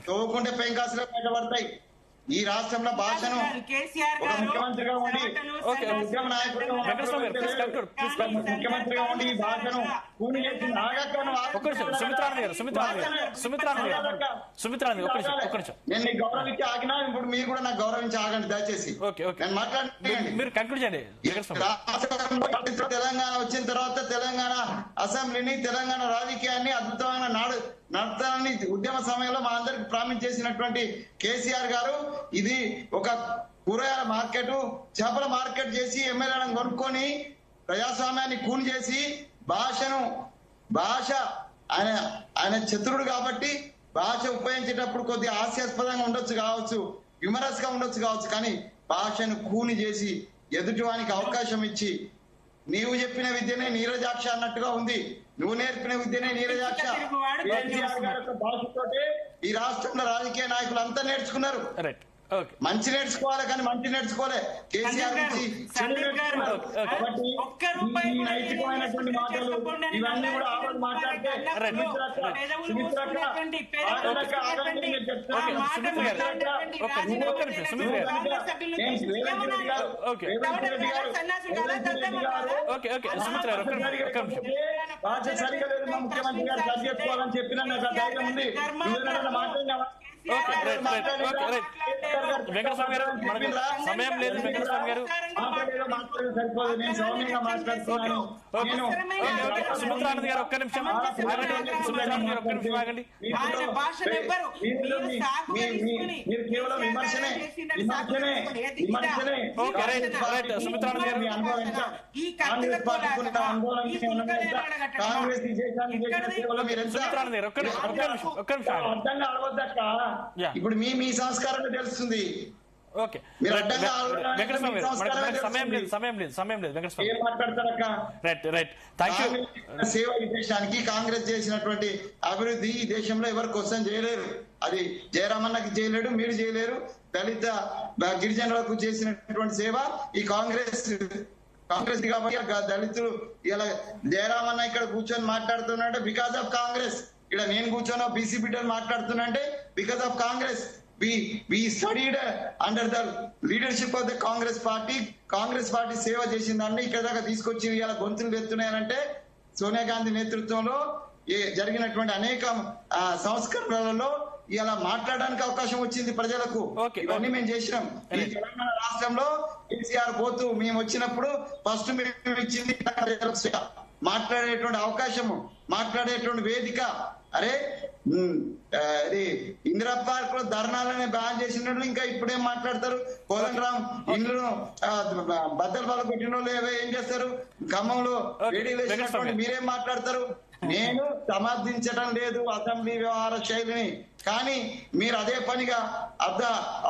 చదువుకుంటే పెంకాసులు బయటపడతాయి. ఈ రాష్ట్రంలో భాషను ఒక ముఖ్యమంత్రిగా ఉండి ఉద్యమ నాయకుడిగా ముఖ్యమంత్రిగా ఉండి ఈ భాషను కూని చేసి నేను నీకు గౌరవించి ఆగినా, ఇప్పుడు మీరు కూడా నాకు గౌరవించి ఆగండి దయచేసి. నేను మాట్లాడండి. తెలంగాణ వచ్చిన తర్వాత తెలంగాణ అసెంబ్లీని, తెలంగాణ రాజకీయాన్ని అద్భుతమైన నడతాలని ఉద్యమ సమయంలో మా అందరికి ప్రామిస్ చేసినటువంటి కేసీఆర్ గారు ఇది ఒక కూరగాయల మార్కెట్, చేపల మార్కెట్ చేసి ఎమ్మెల్యేలను కొనుక్కొని ప్రజాస్వామ్యాన్ని కూని చేసి భాష ఆయన చతురుడు కాబట్టి భాష ఉపయోగించేటప్పుడు కొద్దిగా హాస్యాస్పదంగా ఉండొచ్చు కావచ్చు, హ్యూమరస్ గా ఉండొచ్చు కావచ్చు, కానీ భాషను కూని చేసి ఎదుటివానికి అవకాశం ఇచ్చి నీవు చెప్పిన విద్యనే నీరజాక్ష అన్నట్టుగా ఉంది. నువ్వు నేర్పిన విద్యనే నీరజాక్ష. భాషతోటే ఈ రాష్ట్రంలో రాజకీయ నాయకులు అంతా నేర్చుకున్నారు. మంచి నేర్చుకోవాలి, కానీ మంచి నేర్చుకోలే. కేసీఆర్ నుంచి కాబట్టి ఈ నైతికమైనటువంటి మాటలు ఇవన్నీ కూడా ఆవిడ మాట్లాడితే భాష సరిగా లేదు, మా ముఖ్యమంత్రి గారు సరి చేసుకోవాలని చెప్పినా నాకు ధైర్యం ఉంది. మాట్లాడినావా? వెంకటస్వామి గారు, సమయం లేదు. వెంకటస్వామి గారు సుమిత్రానంద్ గారు ఒక్క నిమిషం ఆగండి. మీరు కేవలం విమర్శనే సుమిత్రానంద్ గారు కాంగ్రెస్ పార్టీకున్న అనుభవం కాంగ్రెస్ సుమిత్రానంద్ గారు ఒక్క నిమిషం అర్థంగా అడవద్దక్క. ఇప్పుడు మీ సంస్కారంగా తెలుస్తుంది. ఓకే, సమయం లేదు. ఏం మాట్లాడతారక్క? సేవ ఈ దేశానికి కాంగ్రెస్ చేసినటువంటి అభివృద్ధి ఈ దేశంలో ఎవరు క్వశ్చన్ చేయలేరు. అది జయరామన్నకి చేయలేడు, మీరు చేయలేరు. దళిత గిరిజనులకు చేసినటువంటి సేవ ఈ కాంగ్రెస్ కాబట్టి దళితులు ఇలా జయరామన్న ఇక్కడ కూర్చొని మాట్లాడుతున్నాడంటే బికాస్ ఆఫ్ కాంగ్రెస్. ఇక్కడ నేను కూర్చొని బీసీ బిడ్డలు మాట్లాడుతున్నా అంటే because of Congress. we studied under the leadership of the Congress party సేవ చేసిందాన్ని ఇక్కడ దాకా తీసుకొచ్చి ఇలా గొంతులు ఎత్తున్నాయనంటే సోనియా గాంధీ నేతృత్వంలో జరిగినటువంటి అనేక సంస్కరణలలో ఇలా మాట్లాడడానికి అవకాశం వచ్చింది ప్రజలకు. ఇవన్నీ మేము చేసినాం. ఈ తెలంగాణ రాష్ట్రంలో కేసీఆర్ పోతూ మేము వచ్చినప్పుడు ఫస్ట్ మేము ఇచ్చింది మాట్లాడేటువంటి అవకాశము, మాట్లాడేటువంటి వేదిక. అరే ఇందిరా పార్క్ లో ధర్నాలనే బ్యాన్ చేసినట్లు ఇంకా ఇప్పుడేం మాట్లాడతారు? కోదండరాం ఇల్లు బద్దలు బల కొట్టిన వాళ్ళు ఏం చేస్తారు? ఖమ్మంలో వేడిలు వేసినటువంటి మీరేం మాట్లాడతారు? నేను సమర్థించడం లేదు అసెంబ్లీ వ్యవహార శైలిని, కానీ మీరు అదే పనిగా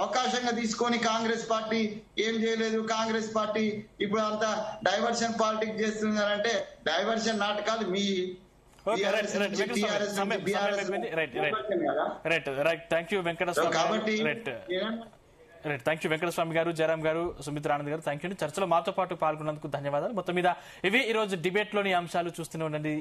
అవకాశంగా తీసుకొని కాంగ్రెస్ పార్టీ ఏం చేయలేదు, కాంగ్రెస్ పార్టీ ఇప్పుడు అంతా డైవర్షన్ పాలిటిక్స్ చేస్తున్నారంటే డైవర్షన్ నాటకాలు మీ వెంకటస్వామి గారు, జయరాం గారు, సుమిత్రానంద్ గారు, థ్యాంక్ యూ. చర్చలో మాతో పాటు పాల్గొన్నందుకు ధన్యవాదాలు. మొత్తం మీద ఇవి ఈ రోజు డిబేట్ లోని అంశాలు. చూస్తూనే ఉండండి.